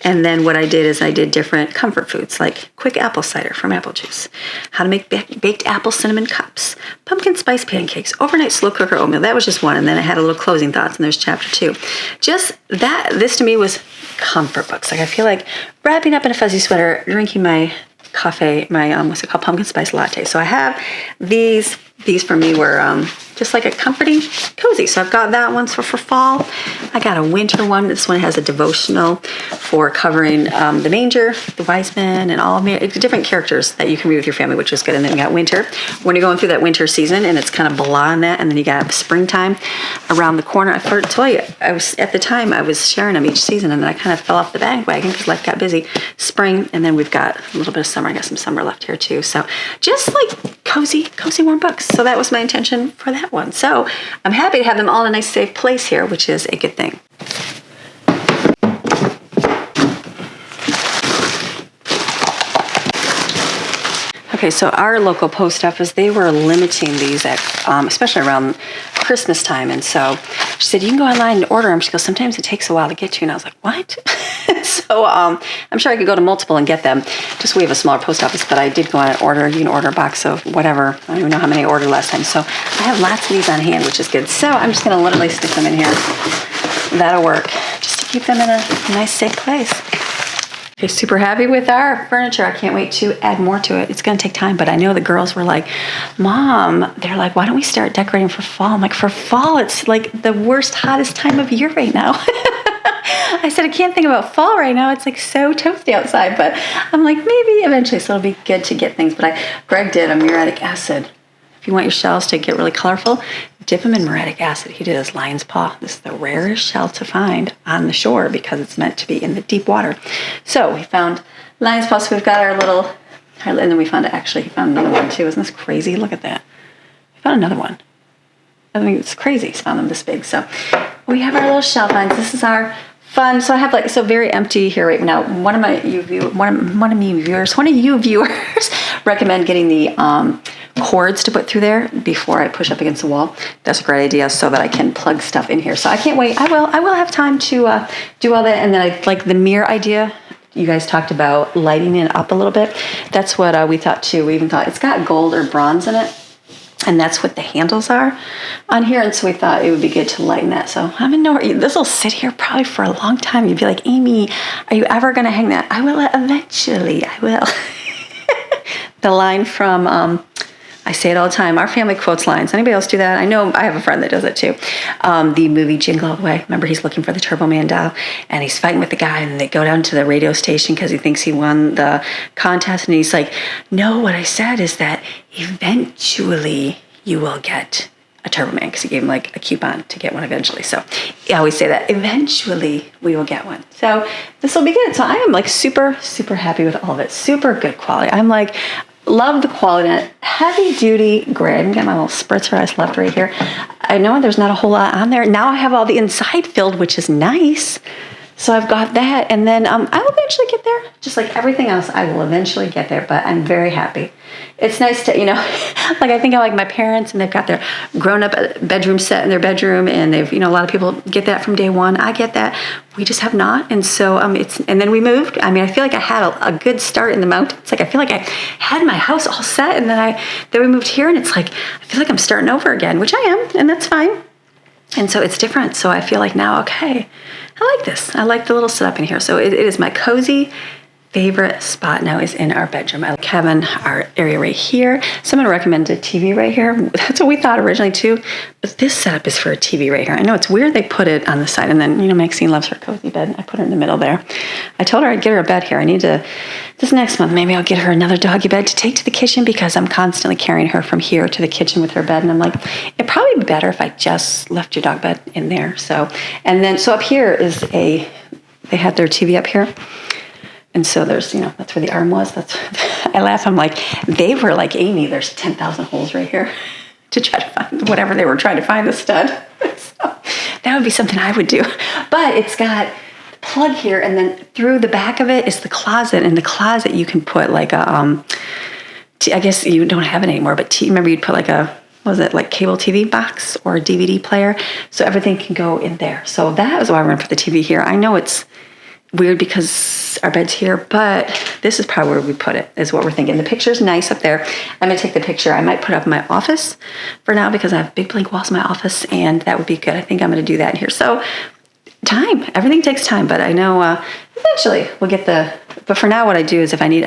And then what I did is I did different comfort foods, like quick apple cider from apple juice, how to make baked apple cinnamon cups, pumpkin spice pancakes, overnight slow cooker oatmeal. That was just one. And then I had a little closing thoughts, and there's chapter 2. Just that, this to me was comfort books. Like, I feel like wrapping up in a fuzzy sweater, drinking my coffee, my, what's it called, pumpkin spice latte. So I have these for me were just like a comforting, cozy. So I've got that one for fall. I got a winter one. This one has a devotional for covering the manger, the wise men, and all different characters that you can read with your family, which is good. And then you got winter. When you're going through that winter season, and it's kind of blah in that, and then you got springtime around the corner. I forgot to tell you, at the time I was sharing them each season, and then I kind of fell off the bandwagon because life got busy. Spring, and then we've got a little bit of summer. I got some summer left here too. So just like cozy warm books. So that was my intention for that one. So I'm happy to have them all in a nice safe place here, which is a good thing. Okay, so our local post office, they were limiting these at, especially around Christmas time. And so she said, you can go online and order them. She goes, sometimes it takes a while to get to you. And I was like, what? So I'm sure I could go to multiple and get them. Just we have a smaller post office, but I did go on and order. You can order a box of whatever. I don't even know how many I ordered last time. So I have lots of these on hand, which is good. So I'm just going to literally stick them in here. That'll work. Just to keep them in a nice, safe place. Okay, super happy with our furniture. I can't wait to add more to it. It's going to take time, but I know the girls were like, Mom, they're like, why don't we start decorating for fall? I'm like, for fall, it's like the worst, hottest time of year right now. I said, I can't think about fall right now. It's like so toasty outside, but I'm like, maybe eventually, so it'll be good to get things. But Greg did a muriatic acid. If you want your shells to get really colorful, dip them in muriatic acid. He did his lion's paw. This is the rarest shell to find on the shore because it's meant to be in the deep water. So we found lion's paw. So we've got our little, and then we found he found another one too. Isn't this crazy? Look at that. We found another one. I mean, it's crazy. He's found them this big. So we have our little shell finds. This is our fun. So I have so very empty here right now. One of you viewers recommend getting the cords to put through there before I push up against the wall. That's a great idea so that I can plug stuff in here. So I can't wait. I will have time to do all that. And then I like the mirror idea. You guys talked about lighting it up a little bit. That's what we thought too. We even thought it's got gold or bronze in it. And that's what the handles are on here. And so we thought it would be good to lighten that. So I'm in nowhere. This will sit here probably for a long time. You'd be like, Amy, are you ever going to hang that? I will eventually. I will. The line from, I say it all the time, our family quotes lines. Anybody else do that? I know I have a friend that does it too. The movie Jingle All the Way. Remember, he's looking for the Turbo Man doll and he's fighting with the guy and they go down to the radio station because he thinks he won the contest. And he's like, no, what I said is that eventually you will get a Turbo Man because he gave him like a coupon to get one eventually. So I always say that eventually we will get one. So this will be good. So I am like super, super happy with all of it. Super good quality. I'm like, love the quality on it. Heavy duty gray. I'm getting my little spritzer ice left right here. I know there's not a whole lot on there. Now I have all the inside filled, which is nice. So I've got that. And then I will eventually get there. Just like everything else, I will eventually get there. But I'm very happy. It's nice to, like I think I like my parents and they've got their grown-up bedroom set in their bedroom. And they've, a lot of people get that from day one. I get that. We just have not. And so and then we moved. I mean, I feel like I had a good start in the mountains. Like I feel like I had my house all set and then we moved here and it's like, I feel like I'm starting over again, which I am, and that's fine. And so it's different. So I feel like now, okay, I like this. I like the little setup in here. So it is my cozy favorite spot now is in our bedroom. I like having our area right here. Someone recommended a TV right here. That's what we thought originally too. But this setup is for a TV right here. I know it's weird they put it on the side. And then, Maxine loves her cozy bed. I put her in the middle there. I told her I'd get her a bed here. I need to, this next month, maybe I'll get her another doggy bed to take to the kitchen because I'm constantly carrying her from here to the kitchen with her bed. And I'm like, it'd probably be better if I just left your dog bed in there. So up here is they had their TV up here. And so there's, that's where the arm was. I laugh. I'm like, they were like, Amy, there's 10,000 holes right here to try to find whatever they were trying to find the stud. So that would be something I would do. But it's got the plug here. And then through the back of it is the closet. In the closet, you can put like I guess you don't have it anymore, but remember you'd put like like cable TV box or a DVD player. So everything can go in there. So that was why I went for the TV here. I know it's weird because our bed's here, but this is probably where we put it, is what we're thinking. The picture's nice up there. I'm going to take the picture. I might put it up in my office for now because I have big blank walls in my office, and that would be good. I think I'm going to do that in here. So time. Everything takes time, but I know eventually we'll get but for now what I do is if I need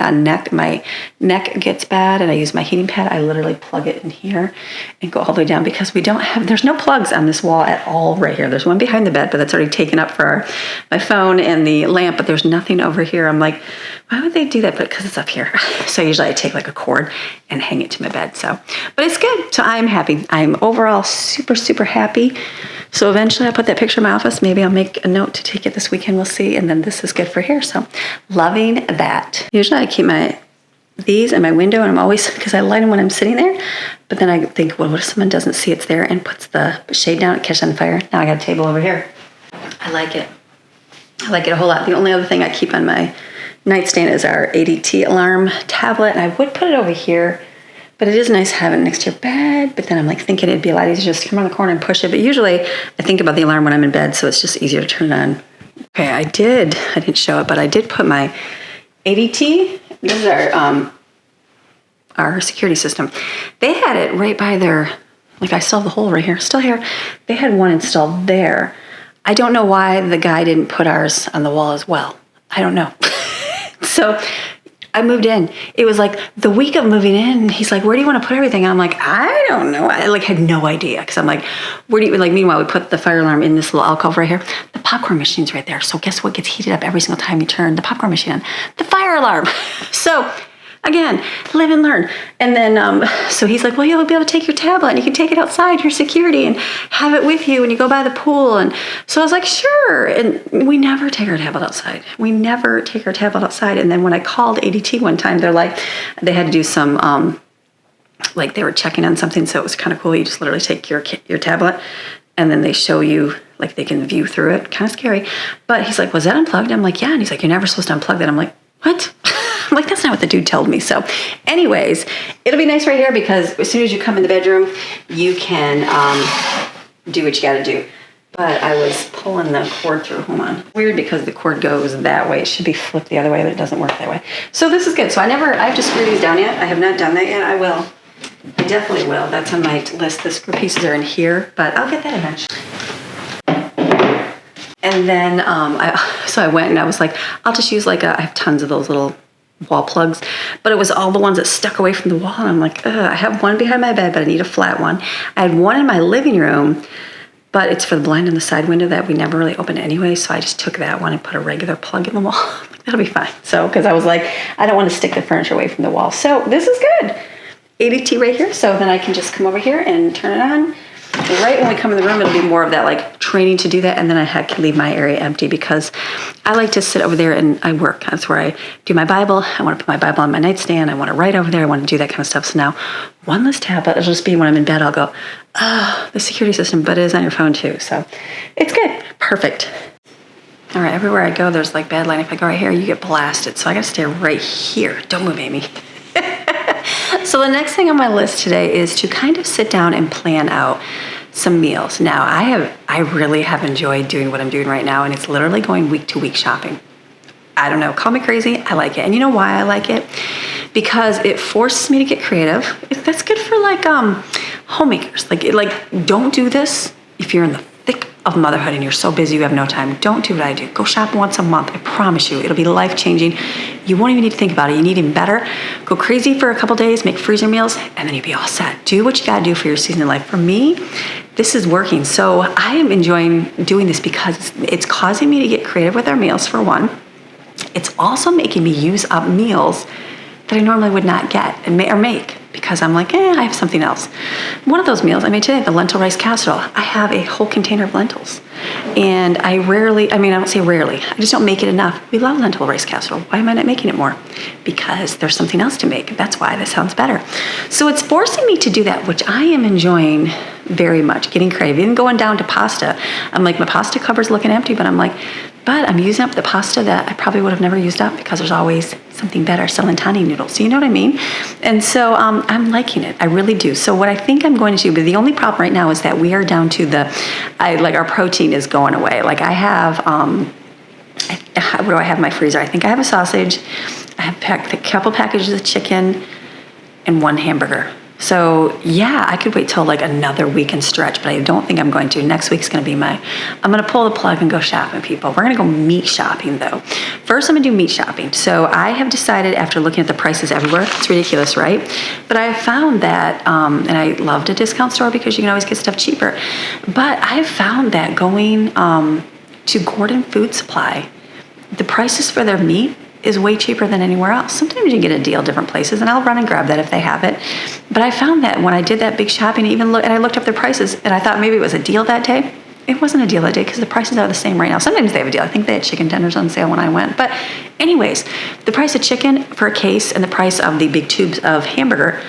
my neck gets bad and I use my heating pad, I literally plug it in here and go all the way down because there's no plugs on this wall at all right here. There's one behind the bed, but that's already taken up for my phone and the lamp, but there's nothing over here. I'm like, why would they do that? But because it's up here. So usually I take like a cord and hang it to my bed. But it's good. So I'm happy. I'm overall super, super happy. So eventually I'll put that picture in my office. Maybe I'll make a note to take it this weekend. We'll see. And then this is good for here. So loving that. Usually I keep my these in my window, and I'm always, because I light them when I'm sitting there, but then I think, well, what if someone doesn't see it's there and puts the shade down, it catches on fire? Now I got a table over here. I like it. I like it a whole lot. The only other thing I keep on my nightstand is our ADT alarm tablet, and I would put it over here, but it is nice having it next to your bed. But then I'm like thinking it'd be a lot easier just to come around the corner and push it. But usually I think about the alarm when I'm in bed, so it's just easier to turn it on. Okay, I didn't show it, but I did put my ADT, this is our security system. They had it right by their, like I still have the hole right here, still here. They had one installed there. I don't know why the guy didn't put ours on the wall as well. I don't know. So I moved in. It was like the week of moving in. He's like, where do you want to put everything? I'm like, I don't know. I like had no idea. Cause I'm like, where do you, like, meanwhile, we put the fire alarm in this little alcove right here. The popcorn machine's right there. So guess what gets heated up every single time you turn the popcorn machine on? The fire alarm. So again, live and learn. And then, so he's like, well, you'll be able to take your tablet and you can take it outside, your security, and have it with you when you go by the pool. And so I was like, sure. And we never take our tablet outside. We never take our tablet outside. And then when I called ADT one time, they're like, they had to do some, like they were checking on something. So it was kind of cool. You just literally take your tablet and then they show you, like they can view through it. Kind of scary. But he's like, was that unplugged? I'm like, yeah. And he's like, you're never supposed to unplug that. I'm like, what? I'm like, that's not what the dude told me. So anyways, it'll be nice right here because as soon as you come in the bedroom, you can do what you got to do. But I was pulling the cord through. Hold on. Weird because the cord goes that way. It should be flipped the other way, but it doesn't work that way. So this is good. So I have to screw these down yet. I have not done that yet. I will. I definitely will. That's on my list. The screw pieces are in here, but I'll get that eventually. And then I went and I was like, I'll just use I have tons of those little wall plugs, but it was all the ones that stuck away from the wall. And I'm like, I have one behind my bed, but I need a flat one. I had one in my living room, but it's for the blind in the side window that we never really opened anyway. So I just took that one and put a regular plug in the wall. I'm like, that'll be fine. So, cause I was like, I don't want to stick the furniture away from the wall. So this is good. ADT right here. So then I can just come over here and turn it on. Right when we come in the room, it'll be more of that like training to do that. And then I can leave my area empty because I like to sit over there and I work. That's where I do my Bible. I want to put my Bible on my nightstand. I want to write over there. I want to do that kind of stuff. So now one less tablet, it'll just be when I'm in bed, I'll go, the security system, but it is on your phone too. So it's good. Perfect. All right. Everywhere I go, there's like bad light. If I go right here, you get blasted. So I got to stay right here. Don't move, Amy. So the next thing on my list today is to kind of sit down and plan out some meals. Now, I really have enjoyed doing what I'm doing right now, and it's literally going week to week shopping. I don't know, call me crazy, I like it. And you know why I like it? Because it forces me to get creative. That's good for like homemakers. Like don't do this if you're in the thick of motherhood and you're so busy you have no time. Don't do what I do. Go shop once a month. I promise you, it'll be life-changing. You won't even need to think about it. You need even better. Go crazy for a couple days, make freezer meals, and then you'll be all set. Do what you gotta do for your season in life. For me, this is working. So I am enjoying doing this because it's causing me to get creative with our meals, for one. It's also making me use up meals that I normally would not get and make because I'm like, I have something else. One of those meals I made today, the lentil rice casserole. I have a whole container of lentils. And I don't say rarely, I just don't make it enough. We love lentil rice casserole. Why am I not making it more? Because there's something else to make. That's why this sounds better. So it's forcing me to do that, which I am enjoying very much, getting creative. Even going down to pasta. I'm like, my pasta cupboard's looking empty, but I'm using up the pasta that I probably would have never used up because there's always something better, Celentani noodles. So you know what I mean? And so I'm liking it. I really do. So what I think I'm going to do, but the only problem right now is that we are down to our protein is going away. Like I have, what do I have in my freezer? I think I have a sausage. I have a couple packages of chicken and one hamburger. So yeah, I could wait till like another week and stretch, but I don't think I'm going to. Next week's going to be I'm going to pull the plug and go shopping, people. We're going to go meat shopping though. First, I'm going to do meat shopping. So I have decided after looking at the prices everywhere, it's ridiculous, right? But I found that, and I loved a discount store because you can always get stuff cheaper. But I have found that going to Gordon Food Supply, the prices for their meat is way cheaper than anywhere else. Sometimes you get a deal different places, and I'll run and grab that if they have it. But I found that when I did that big shopping, I looked up their prices, and I thought maybe it was a deal that day. it wasn't a deal that day because the prices are the same right now. Sometimes they have a deal. I think they had chicken tenders on sale when I went. But anyways, the price of chicken for a case and the price of the big tubes of hamburger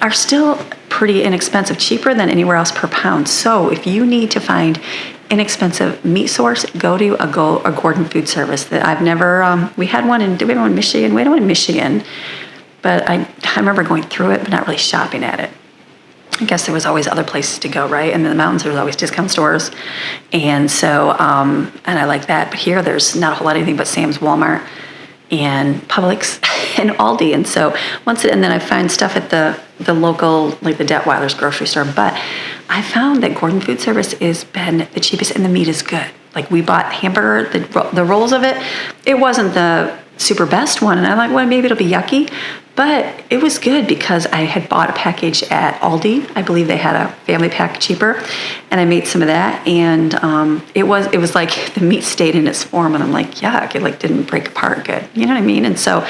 are still pretty inexpensive, cheaper than anywhere else per pound. So if you need to find inexpensive meat source, go to a Gordon Food Service. That I've never, we had one in, did we have one in Michigan? We had one in Michigan, but I remember going through it, but not really shopping at it. I guess there was always other places to go, right? And in the mountains, there was always discount stores. And so, and I like that. But here, there's not a whole lot of anything but Sam's, Walmart, and Publix, and Aldi. And so and then I find stuff at the local, like the Detweiler's grocery store. But I found that Gordon Food Service has been the cheapest, and the meat is good. Like, we bought hamburger, the rolls of it. It wasn't the super best one. And I'm like, well, maybe it'll be yucky. But it was good because I had bought a package at Aldi. I believe they had a family pack cheaper, and I made some of that. And it was like the meat stayed in its form, and I'm like, yuck! It like didn't break apart good. You know what I mean? And so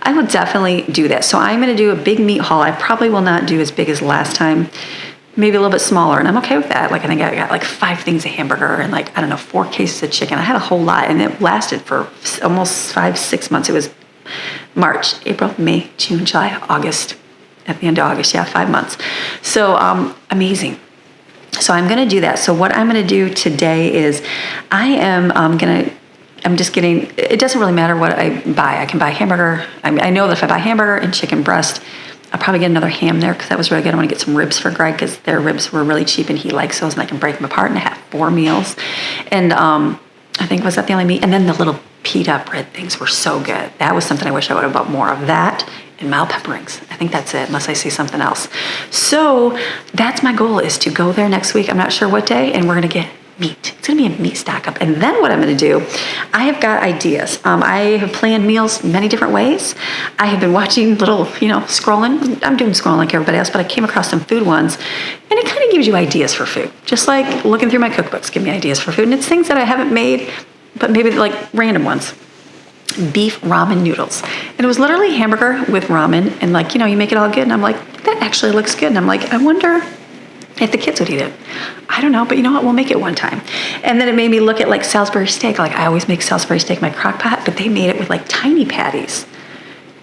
I would definitely do that. So I'm going to do a big meat haul. I probably will not do as big as last time. Maybe a little bit smaller, and I'm okay with that. Like, I think I got like 5 things of hamburger and like, I don't know, 4 cases of chicken. I had a whole lot, and it lasted for almost 5-6 months. It was March, April, May, June, July, August. At the end of August, 5 months. So amazing. So I'm going to do that. So what I'm going to do today is I'm just getting, it doesn't really matter what I buy. I can buy hamburger. I know that if I buy hamburger and chicken breast, I'll probably get another ham there because that was really good. I want to get some ribs for Greg because their ribs were really cheap and he likes those, and I can break them apart and have 4 meals. And I think, was that the only meat? And then the little pita bread things were so good. That was something I wish I would have bought more of, that and mild pepper rings. I think that's it, unless I see something else. So that's my goal, is to go there next week. I'm not sure what day, and we're going to get meat. It's going to be a meat stock up. And then what I'm going to do, I have got ideas. I have planned meals many different ways. I have been watching little, scrolling. I'm doing scrolling like everybody else, but I came across some food ones, and it kind of gives you ideas for food. Just like looking through my cookbooks give me ideas for food. And it's things that I haven't made, but maybe like random ones. Beef ramen noodles. And it was literally hamburger with ramen, and like, you make it all good. And I'm like, that actually looks good. And I'm like, I wonder if the kids would eat it. I don't know, but you know what? We'll make it one time. And then it made me look at like Salisbury steak. Like, I always make Salisbury steak in my crock pot, but they made it with like tiny patties.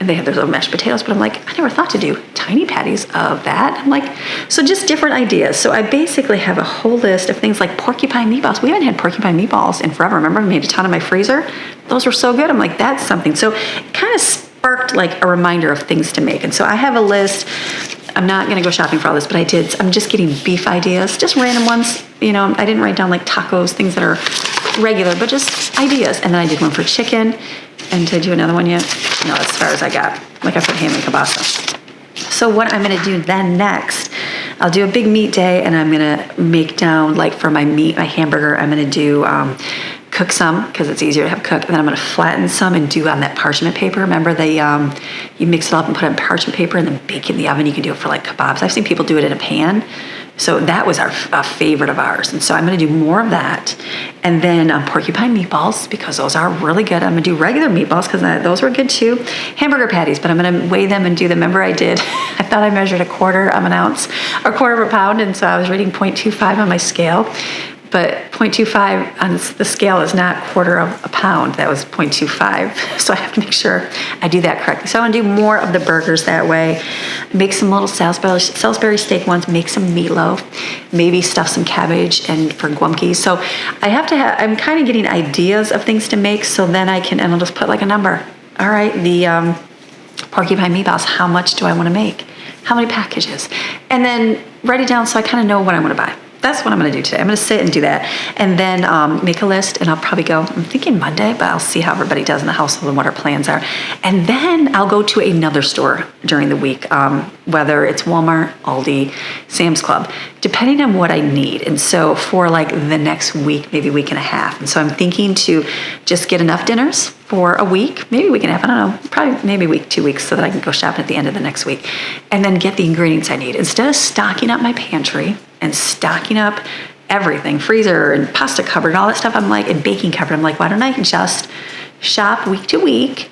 And they have their little mashed potatoes, but I'm like, I never thought to do tiny patties of that. I'm like, so just different ideas. So I basically have a whole list of things like porcupine meatballs. We haven't had porcupine meatballs in forever. Remember, I made a ton in my freezer. Those were so good. I'm like, that's something. So it kind of sparked like a reminder of things to make. And so I have a list. I'm not going to go shopping for all this, but I did. I'm just getting beef ideas, just random ones. I didn't write down like tacos, things that are regular, but just ideas. And then I did one for chicken. And did I do another one yet? No, as far as I got. Like, I put ham and kielbasa. So what I'm going to do then next, I'll do a big meat day, and I'm going to make down, like for my meat, my hamburger, I'm going to do, cook some because it's easier to have cooked. And then I'm going to flatten some and do on that parchment paper. Remember, you mix it up and put it in parchment paper and then bake it in the oven. You can do it for like kebabs. I've seen people do it in a pan. So that was a favorite of ours. And so I'm going to do more of that. And then porcupine meatballs, because those are really good. I'm going to do regular meatballs because those were good too. Hamburger patties, but I'm going to weigh them and do them. Remember, I thought I measured a quarter of an ounce or quarter of a pound. And so I was reading 0.25 on my scale. But 0.25 on the scale is not quarter of a pound. That was 0.25. So I have to make sure I do that correctly. So I want to do more of the burgers that way. Make some little Salisbury steak ones. Make some meatloaf. Maybe stuff some cabbage and for guamkis. So I'm kind of getting ideas of things to make. So then and I'll just put like a number. All right, the porcupine meatballs. How much do I want to make? How many packages? And then write it down so I kind of know what I want to buy. That's what I'm going to do today. I'm going to sit and do that, and then make a list, and I'll probably go, I'm thinking Monday, but I'll see how everybody does in the household and what our plans are. And then I'll go to another store during the week, whether it's Walmart, Aldi, Sam's Club, depending on what I need. And so for like the next week, maybe week and a half. And so I'm thinking to just get enough dinners for a week, maybe a week and a half, I don't know, probably maybe a week, 2 weeks, so that I can go shopping at the end of the next week, and then get the ingredients I need. Instead of stocking up my pantry and stocking up everything, freezer and pasta cupboard and all that stuff, I'm like, and baking cupboard, I'm like, why don't I just shop week to week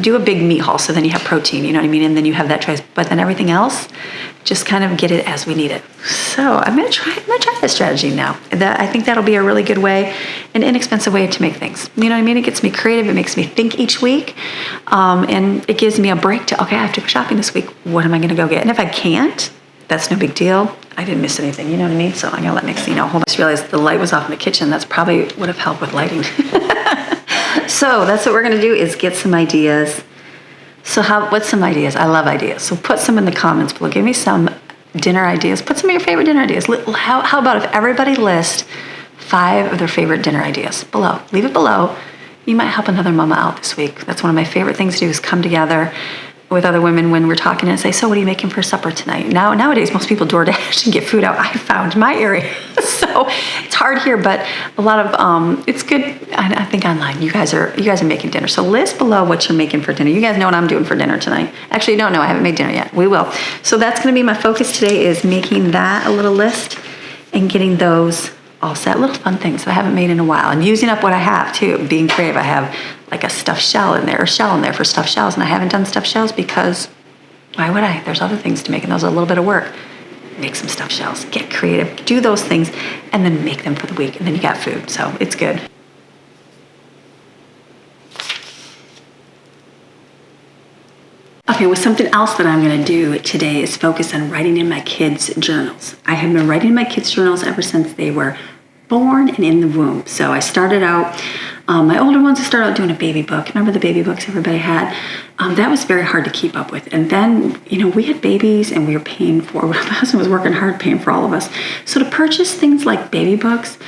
do a big meat haul, so then you have protein, you know what I mean? And then you have that choice. But then everything else, just kind of get it as we need it. So I'm gonna try that strategy now. I think that'll be a really good way, an inexpensive way to make things. You know what I mean? It gets me creative, it makes me think each week, and it gives me a break to, okay, I have to go shopping this week. What am I gonna go get? And if I can't, that's no big deal. I didn't miss anything, you know what I mean? So I'm gonna let Nixie know. Hold on, I just realized the light was off in the kitchen. That's probably would have helped with lighting. So that's what we're gonna do, is get some ideas. So what's some ideas? I love ideas. So put some in the comments below. Give me some dinner ideas. Put some of your favorite dinner ideas. How about if everybody lists 5 of their favorite dinner ideas below? Leave it below. You might help another mama out this week. That's one of my favorite things to do, is come together with other women when we're talking and say, so what are you making for supper tonight? Nowadays, most people DoorDash and get food out. I found in my area. So it's hard here, but a lot of, it's good, I think online. You guys are making dinner. So list below what you're making for dinner. You guys know what I'm doing for dinner tonight. Actually, you don't know, I haven't made dinner yet. We will. So that's gonna be my focus today, is making that a little list and getting those all set. Little fun things that I haven't made in a while, and using up what I have too, being creative. I have like a stuffed shell in there, or shell in there for stuffed shells, and I haven't done stuffed shells because why would I? There's other things to make, and those are a little bit of work. Make some stuffed shells, get creative, do those things, and then make them for the week, and then you got food, so it's good. Okay, well, something else that I'm gonna do today is focus on writing in my kids' journals. I have been writing in my kids' journals ever since they were born and in the womb. So I started out, my older ones, I started out doing a baby book. Remember the baby books everybody had? That was very hard to keep up with. And then, we had babies and we were paying for, my husband was working hard paying for all of us. So to purchase things like baby books,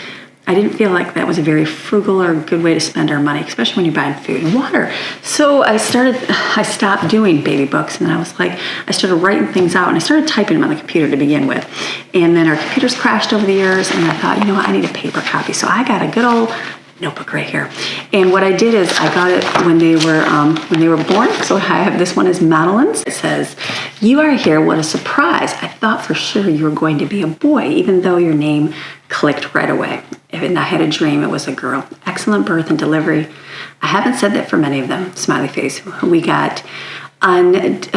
I didn't feel like that was a very frugal or good way to spend our money, especially when you're buying food and water. So I stopped doing baby books, and I was like, I started writing things out, and I started typing them on the computer to begin with. And then our computers crashed over the years, and I thought, what, I need a paper copy. So I got a good old notebook right here. And what I did is I got it when they were born. So I have, this one is Madeline's. It says, "You are here, what a surprise. I thought for sure you were going to be a boy, even though your name clicked right away. And I had a dream it was a girl. Excellent birth and delivery." I haven't said that for many of them. Smiley face. We got induced.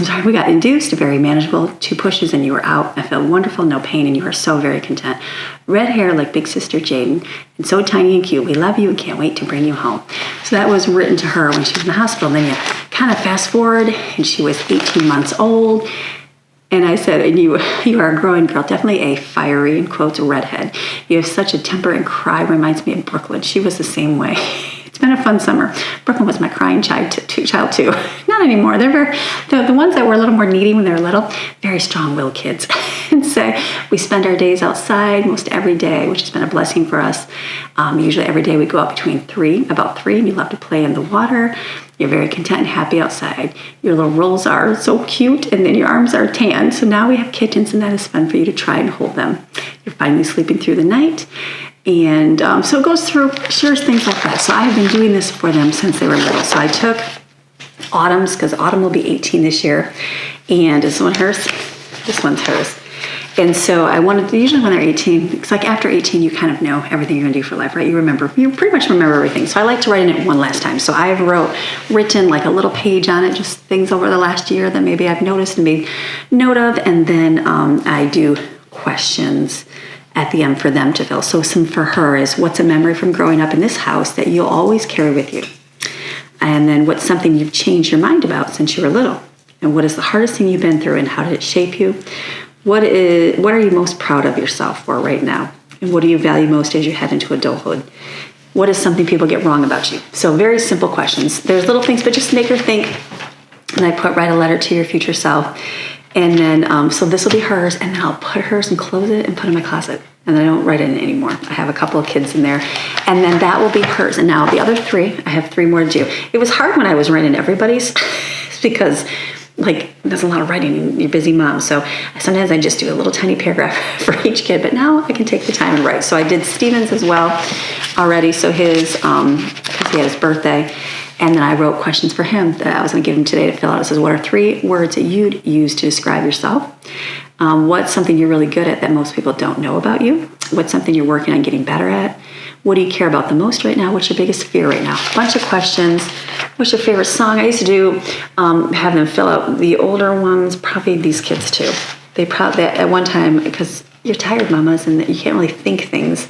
I'm sorry. We got induced, very manageable. 2 pushes and you were out. I felt wonderful, no pain, and you are so very content. Red hair like big sister Jaden, and so tiny and cute. We love you and can't wait to bring you home. So that was written to her when she was in the hospital. And then you kind of fast forward, and she was 18 months old. And I said, and you are a growing girl, definitely a fiery, in quotes, redhead. You have such a temper, and cry reminds me of Brooklyn. She was the same way. It's been a fun summer. Brooklyn was my crying child too. Not anymore. They're the ones that were a little more needy when they were little, very strong-willed kids. And so we spend our days outside most every day, which has been a blessing for us. Usually every day we go out about 3, and you love to play in the water. You're very content and happy outside. Your little rolls are so cute, and then your arms are tan. So now we have kittens, and that is fun for you to try and hold them. You're finally sleeping through the night. And so it goes through, shares things like that. So I have been doing this for them since they were little. So I took Autumn's, because Autumn will be 18 this year. And is this one hers? This one's hers. And so I wanted to, usually when they're 18, it's like after 18, you kind of know everything you're gonna do for life, right? You pretty much remember everything. So I like to write in it one last time. So I've written like a little page on it, just things over the last year that maybe I've noticed and made note of. And then I do questions at the end for them to fill. So some for her is, what's a memory from growing up in this house that you'll always carry with you? And then what's something you've changed your mind about since you were little? And what is the hardest thing you've been through, and how did it shape you? What are you most proud of yourself for right now? And what do you value most as you head into adulthood? What is something people get wrong about you? So very simple questions. There's little things, but just make her think. And I write a letter to your future self. And then, so this will be hers, and then I'll put hers and close it and put it in my closet. And then I don't write in it anymore. I have a couple of kids in there. And then that will be hers. And now the other 3, I have 3 more to do. It was hard when I was writing everybody's because there's a lot of writing and you're a busy mom. So sometimes I just do a little tiny paragraph for each kid, but now I can take the time and write. So I did Steven's as well already. So his, because he had his birthday. And then I wrote questions for him that I was going to give him today to fill out. It says, what are 3 words that you'd use to describe yourself? What's something you're really good at that most people don't know about you? What's something you're working on getting better at? What do you care about the most right now? What's your biggest fear right now? A bunch of questions. What's your favorite song? I used to do, have them fill out the older ones, probably these kids too. They probably, at one time, because you're tired, mamas, and you can't really think things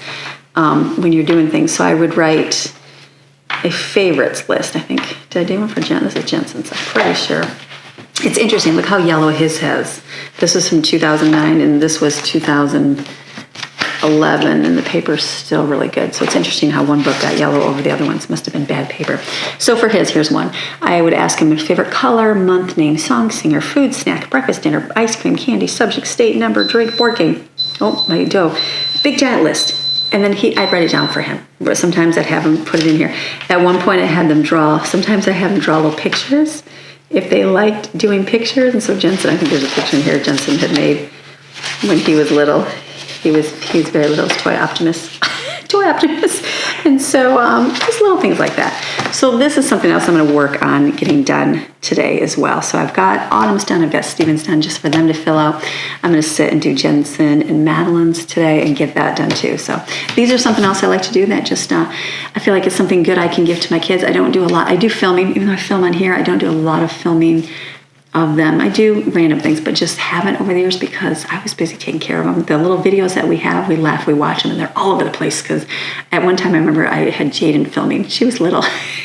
when you're doing things. So I would write a favorites list, I think. Did I do one for Jen? This is Jensen's, I'm pretty sure. It's interesting. Look how yellow his has. This was from 2009, and this was 2011, and the paper's still really good. So it's interesting how one book got yellow over the other ones. Must have been bad paper. So for his, here's one. I would ask him a favorite color, month, name, song, singer, food, snack, breakfast, dinner, ice cream, candy, subject, state, number, drink, board game. Oh, my dough. Big giant list. And then I'd write it down for him. But sometimes I'd have him put it in here. At one point I had them draw. Sometimes I have them draw little pictures if they liked doing pictures. And so Jensen, I think there's a picture in here Jensen had made when he was little. He's very little, toy optimist. Toy optimist. And so just little things like that. So this is something else I'm going to work on getting done today as well. So I've got Autumn's done, I've got Steven's done just for them to fill out. I'm going to sit and do Jensen and Madeline's today and get that done too. So these are something else I like to do that just, I feel like it's something good I can give to my kids. I don't do a lot. I do filming, even though I film on here, I don't do a lot of filming of them. I do random things, but just haven't over the years because I was busy taking care of them. The little videos that we have, we laugh, we watch them, and they're all over the place because at one time I remember I had Jaden filming. She was little.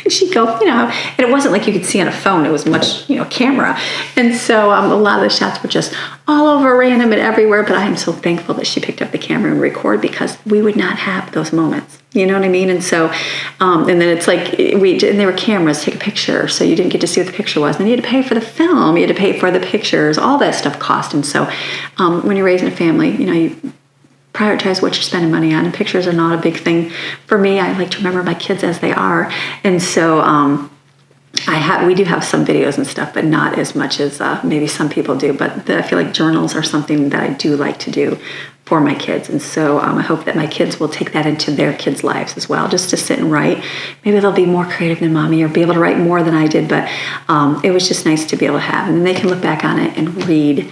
She'd go, and it wasn't like you could see on a phone. It was much, camera. And so a lot of the shots were just all over random and everywhere, but I am so thankful that she picked up the camera and recorded because we would not have those moments. You know what I mean? And so, and then it's like, and they were cameras, take a picture. So you didn't get to see what the picture was. And you had to pay for the film. You had to pay for the pictures. All that stuff cost. And so when you're raising a family, you prioritize what you're spending money on. And pictures are not a big thing for me. I like to remember my kids as they are. And so we do have some videos and stuff, but not as much as maybe some people do. But I feel like journals are something that I do like to do for my kids. And so I hope that my kids will take that into their kids' lives as well, just to sit and write. Maybe they'll be more creative than mommy or be able to write more than I did, but it was just nice to be able to have. And then they can look back on it and read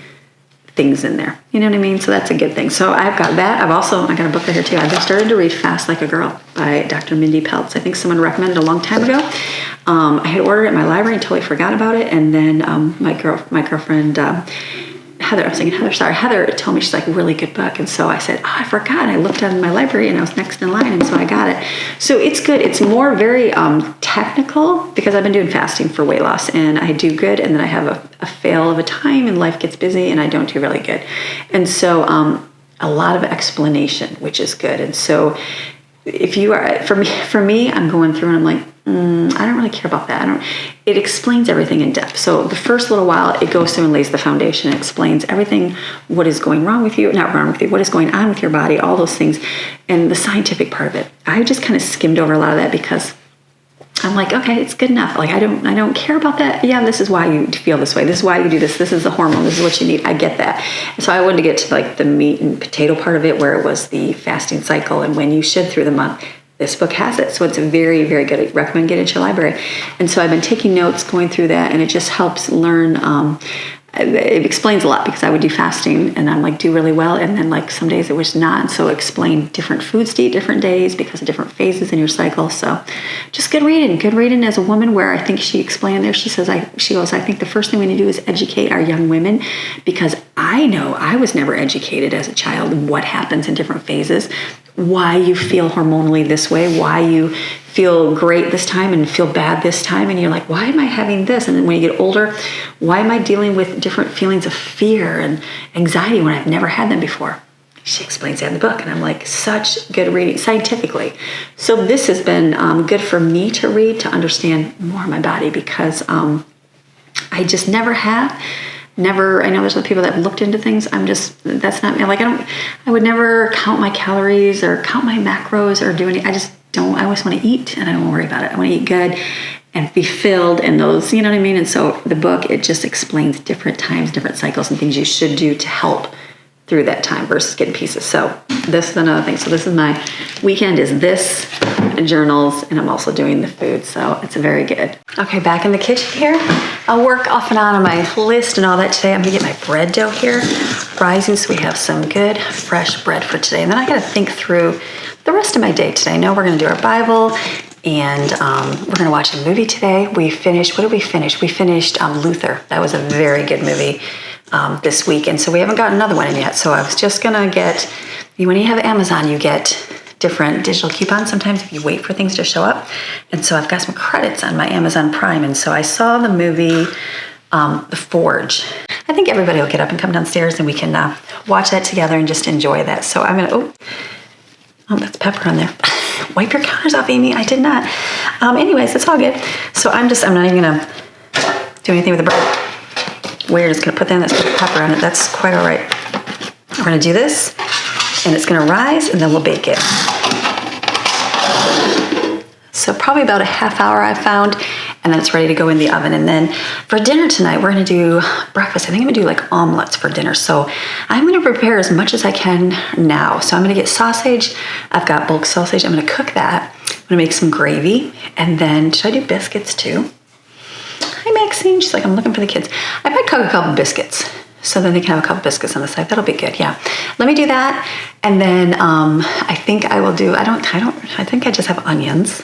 things in there. You know what I mean? So that's a good thing. So I've got that. I got a book right here too. I've started to read Fast Like a Girl by Dr. Mindy Peltz. I think someone recommended it a long time ago. I had ordered it in my library and totally forgot about it. And then my girlfriend, Heather told me, she's like, really good book. And so I said, I forgot. I looked in my library and I was next in line. And so I got it. So it's good. It's more very technical because I've been doing fasting for weight loss and I do good. And then I have a fail of a time and life gets busy and I don't do really good. And so a lot of explanation, which is good. And so if you are, for me, I'm going through and I'm like, I don't really care about that. It explains everything in depth. So the first little while, it goes through and lays the foundation. It explains everything, what is going wrong with you, not wrong with you, what is going on with your body, all those things, and the scientific part of it. I just kind of skimmed over a lot of that because I'm like, okay, it's good enough. Like I don't care about that. Yeah, this is why you feel this way. This is why you do this. This is the hormone. This is what you need. I get that. And so I wanted to get to like the meat and potato part of it, where it was the fasting cycle and when you should through the month. This book has it. So it's very, very good. I recommend getting it to your library. And so I've been taking notes, going through that, and it just helps learn. It explains a lot because I would do fasting and I'm like, do really well. And then like some days it was not. And so explain different foods to eat different days because of different phases in your cycle. So just good reading as a woman, where I think she explained there, she goes, I think the first thing we need to do is educate our young women, because I know I was never educated as a child in what happens in different phases, why you feel hormonally this way, why you feel great this time and feel bad this time. And you're like, why am I having this? And then when you get older, why am I dealing with different feelings of fear and anxiety when I've never had them before? She explains that in the book. And I'm like, such good reading scientifically. So this has been good for me to read, to understand more of my body, because I just never have. I know there's other people that have looked into things. That's not me. Like I would never count my calories or count my macros or do any. I just don't. I always want to eat and I don't worry about it. I want to eat good and be filled and those, you know what I mean? And so the book, it just explains different times, different cycles and things you should do to help through that time versus getting pieces. So this is another thing. So this is my weekend, is this, journals, and I'm also doing the food. So it's very good. Okay, back in the kitchen here. I'll work off and on my list and all that today. I'm gonna get my bread dough here. rising, so we have some good fresh bread for today. And then I got to think through the rest of my day today. I know we're going to do our Bible, and we're going to watch a movie today. We finished, what did we finish? We finished Luther. That was a very good movie this week, and so we haven't got another one in yet. So I was just going to get, when you have Amazon, you get different digital coupons sometimes if you wait for things to show up. And so I've got some credits on my Amazon Prime, and so I saw the movie The Forge. I think everybody will get up and come downstairs and we can watch that together and just enjoy that. So I'm gonna, oh, that's pepper on there. Wipe your counters off, Amy. I did not. Anyways, it's all good. So I'm not even gonna do anything with the bread. We're just gonna put that in, that's pepper on it. That's quite all right. We're gonna do this, and it's gonna rise, and then we'll bake it. So probably about a half hour I found, and then it's ready to go in the oven. And then for dinner tonight, we're gonna do breakfast. I think I'm gonna do like omelets for dinner. So I'm gonna prepare as much as I can now. So I'm gonna get sausage. I've got bulk sausage. I'm gonna cook that. I'm gonna make some gravy. And then, should I do biscuits too? Hi, Maxine. She's like, I'm looking for the kids. I might cook a couple biscuits, so then they can have a couple biscuits on the side. That'll be good, yeah. Let me do that. And then I think I will do, I think I just have onions.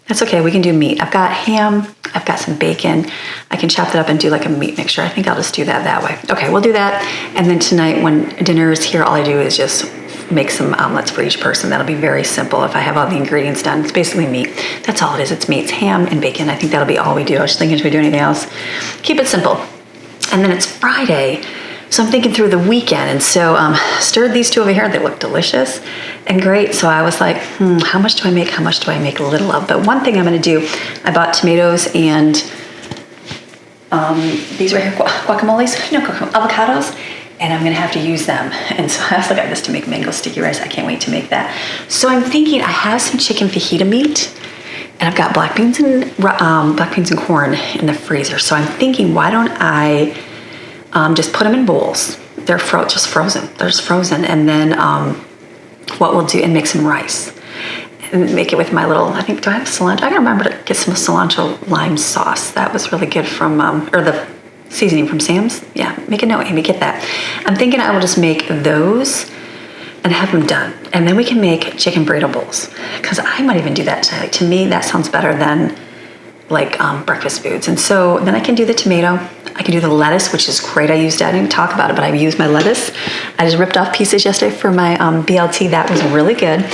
That's okay, we can do meat. I've got ham, I've got some bacon. I can chop that up and do like a meat mixture. I think I'll just do that way. Okay, we'll do that. And then tonight when dinner is here, all I do is just make some omelets for each person. That'll be very simple if I have all the ingredients done. It's basically meat. That's all it is, it's meat. It's ham and bacon. I think that'll be all we do. I was just thinking, should we do anything else? Keep it simple. And then it's Friday, so I'm thinking through the weekend. And so stirred these two over here. They look delicious and great. So I was like, how much do I make? How much do I make a little of? But one thing I'm gonna do, I bought tomatoes and these right here, guacamoles, no, avocados, and I'm gonna have to use them. And so I also got this to make mango sticky rice. I can't wait to make that. So I'm thinking I have some chicken fajita meat, and I've got black beans and corn in the freezer. So I'm thinking, why don't I just put them in bowls? They're just frozen. They're just frozen. And then what we'll do, and make some rice. And make it with my little, I think, do I have cilantro? I gotta remember to get some cilantro lime sauce. That was really good from, or the seasoning from Sam's. Yeah, make a note, Amy, get that. I'm thinking I will just make those and have them done. And then we can make chicken burrito bowls, because I might even do that tonight. Like, to me, that sounds better than like breakfast foods. And so then I can do the tomato. I can do the lettuce, which is great. I didn't even talk about it, but I used my lettuce. I just ripped off pieces yesterday for my BLT. That was really good.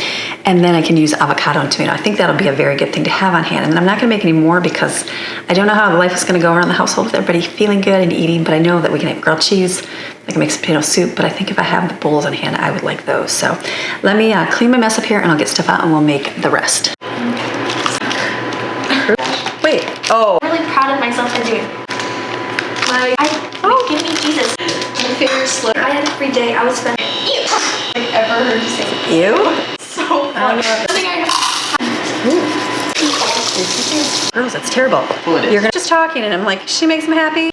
And then I can use avocado and tomato. I think that'll be a very good thing to have on hand. And then I'm not gonna make any more because I don't know how life is gonna go around the household with everybody feeling good and eating, but I know that we can have grilled cheese. I can make some potato soup, but I think if I have the bowls on hand, I would like those. So let me clean my mess up here, and I'll get stuff out and we'll make the rest. Wait, oh. I'm really proud of myself for doing. Give me Jesus. My fingers slipped. I had a free day. I was spending. Ew. I've ever heard you say. Ew? So funny. Girls, that's terrible. Well, it is. You're just talking, and I'm like, she makes him happy.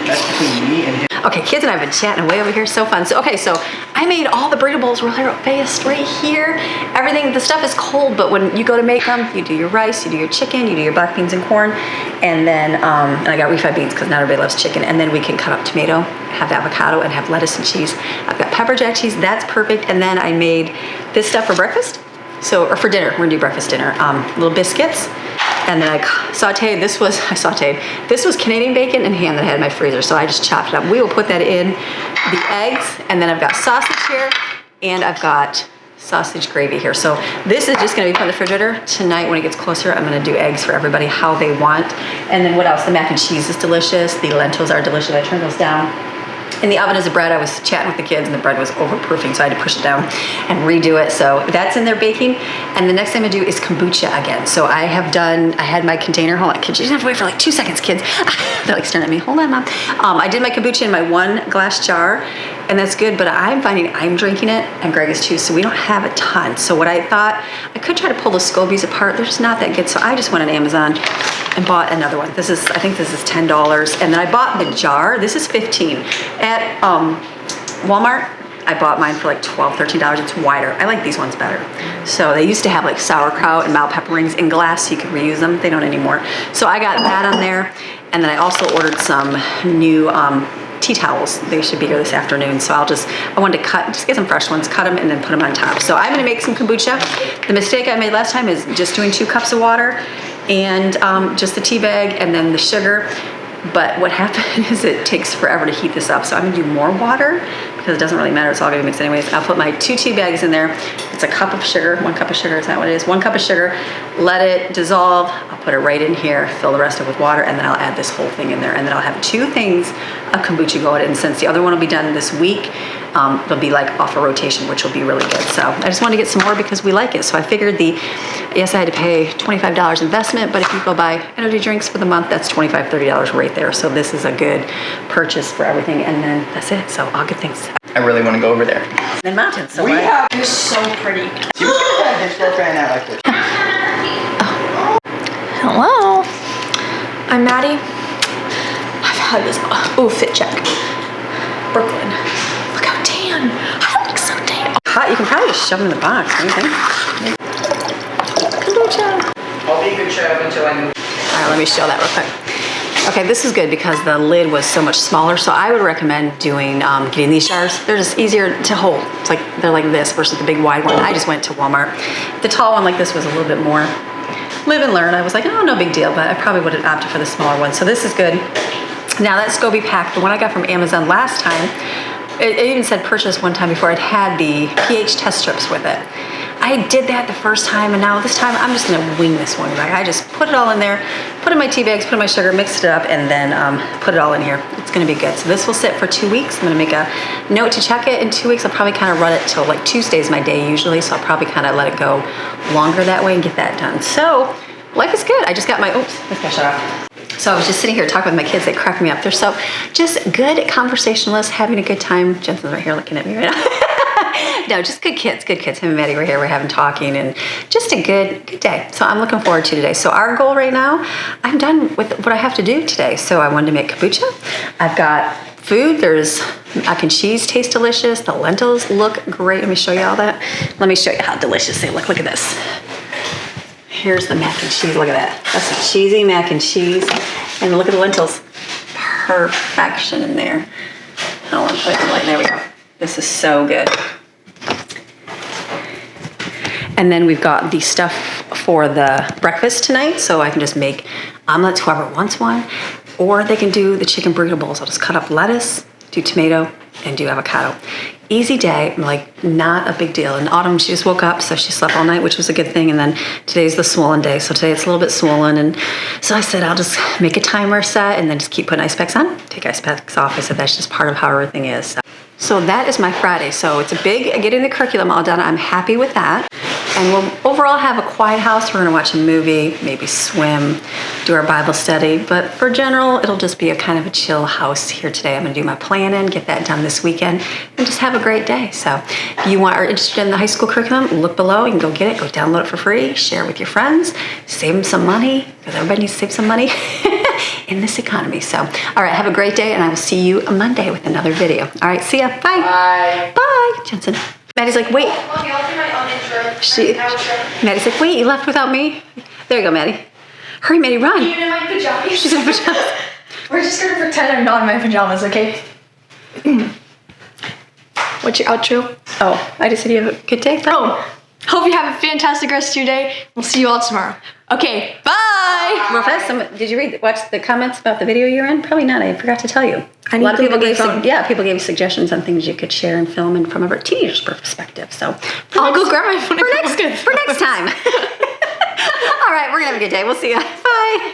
That's between me and him. Okay, kids and I have been chatting way over here. So fun. So, okay, so I made all the burrito bowls right here. Everything, the stuff is cold, but when you go to make them, you do your rice, you do your chicken, you do your black beans and corn, and then, and I got refried beans because not everybody loves chicken, and then we can cut up tomato, have avocado, and have lettuce and cheese. I've got pepper jack cheese, that's perfect, and then I made this stuff for breakfast, or for dinner, we're gonna do breakfast dinner. Little biscuits, and then I sauteed, this was Canadian bacon and ham that I had in my freezer, so I just chopped it up. We will put that in the eggs, and then I've got sausage here, and I've got sausage gravy here. So this is just gonna be put in the refrigerator. Tonight when it gets closer, I'm gonna do eggs for everybody, how they want. And then what else? The mac and cheese is delicious. The lentils are delicious. I turned those down. In the oven is the bread. I was chatting with the kids and the bread was overproofing, so I had to push it down and redo it. So that's in there baking. And the next thing I'm gonna do is kombucha again. So I had my container. Hold on, kids, you just have to wait for like 2 seconds, kids. They're like staring at me. Hold on, Mom. I did my kombucha in my 1 glass jar, and that's good, but I'm finding I'm drinking it, and Greg is too, so we don't have a ton. So what I thought, I could try to pull the Scobies apart. They're just not that good, so I just went on Amazon and bought another one. I think this is $10, and then I bought the jar. This is $15. At Walmart, I bought mine for like $12, $13. It's wider. I like these ones better. So they used to have like sauerkraut and mild pepper rings in glass, so you could reuse them. They don't anymore. So I got that on there, and then I also ordered some new tea towels. They should be here this afternoon. So I wanted to just get some fresh ones, cut them, and then put them on top. So I'm gonna make some kombucha. The mistake I made last time is just doing 2 cups of water and just the tea bag and then the sugar. But what happened is it takes forever to heat this up. So I'm gonna do more water because it doesn't really matter. It's all gonna mix anyways. I'll put my 2 tea bags in there. It's a cup of sugar, 1 cup of sugar, is that what it is? 1 cup of sugar, let it dissolve. I'll put it right in here, fill the rest up with water, and then I'll add this whole thing in there. And then I'll have 2 things of kombucha going. And since the other one will be done this week, they'll be like off a rotation, which will be really good. So I just wanted to get some more because we like it. So I figured yes, I had to pay $25 investment, but if you go buy energy drinks for the month, that's $25, $30 right there. So this is a good purchase for everything. And then that's it. So all good things. I really want to go over there. And then mountains. So You're so pretty. She was gonna have this girlfriend out like this. Hello. I'm Maddie. I've had this. Fit check. Brooklyn. Look how tan. I look so tan. hot. You can probably just shove them in the box. What do you think? Kombucha. I'll be a good chef until I move. All right, let me show that real quick. Okay, this is good because the lid was so much smaller, so I would recommend getting these jars. They're just easier to hold. It's like they're like this versus the big wide one. I just went to Walmart. The tall one like this was a little bit more live and learn. I was like, oh, no big deal, but I probably would have opted for the smaller one. So this is good. Now that SCOBY pack, the one I got from Amazon last time, it even said purchase one time before. It had the pH test strips with it. I did that the first time, and now this time I'm just gonna wing this one. Like I just put it all in there, put in my tea bags, put in my sugar, mixed it up, and then put it all in here. It's gonna be good. So this will sit for 2 weeks. I'm gonna make a note to check it in 2 weeks. I'll probably kind of run it till like Tuesday's my day usually, so I'll probably kind of let it go longer that way and get that done. So life is good. I just got my, oops, this got shut off. So I was just sitting here talking with my kids. They crack me up. They're so just good conversationalists, having a good time. Jensen's right here looking at me right now. No, just good kids, good kids. Him and Maddie were here. We're having talking and just a good day. So I'm looking forward to today. So our goal right now, I'm done with what I have to do today. So I wanted to make kombucha. I've got food. There's mac and cheese, tastes delicious. The lentils look great. Let me show you all that. Let me show you how delicious they look. Look at this. Here's the mac and cheese. Look at that. That's a cheesy mac and cheese. And look at the lentils. Perfection in there. I want to put it in light. There we go. This is so good. And then we've got the stuff for the breakfast tonight. So I can just make omelets, whoever wants one. Or they can do the chicken burrito bowls. I'll just cut up lettuce, do tomato, and do avocado. Easy day, like not a big deal. In Autumn, she just woke up, so she slept all night, which was a good thing. And then today's the swollen day, so today it's a little bit swollen. And so I said, I'll just make a timer set and then just keep putting ice packs on. Take ice packs off. I said, that's just part of how everything is. So that is my Friday. So it's a big, getting the curriculum all done. I'm happy with that. And we'll overall have a quiet house. We're gonna watch a movie, maybe swim, do our Bible study. But for general, it'll just be a kind of a chill house here today. I'm gonna do my planning, get that done this weekend, and just have a great day. So if you are interested in the high school curriculum, look below. You can go get it, go download it for free, share it with your friends, save them some money, because everybody needs to save some money in this economy. So, all right, have a great day, and I will see you Monday with another video. All right, see ya, bye. Bye. Bye, Jensen. Maddie's like, wait. Mommy, I'll do my own intro. Maddie's like, wait, you left without me? There you go, Maddie. Hurry, Maddie, run. Even in my pajamas. She's in pajamas. We're just gonna pretend I'm not in my pajamas, okay? What's your outro? Oh, I just said you have a good day. Oh, hope you have a fantastic rest of your day. We'll see you all tomorrow. Okay, bye. Real fast, did you watch the comments about the video you're in? Probably not. I forgot to tell you. I A lot of need to people look at my phone. people gave suggestions on things you could share and film and from a teenager's perspective. So I'll go grab my phone for next time. All right, we're gonna have a good day. We'll see you. Bye.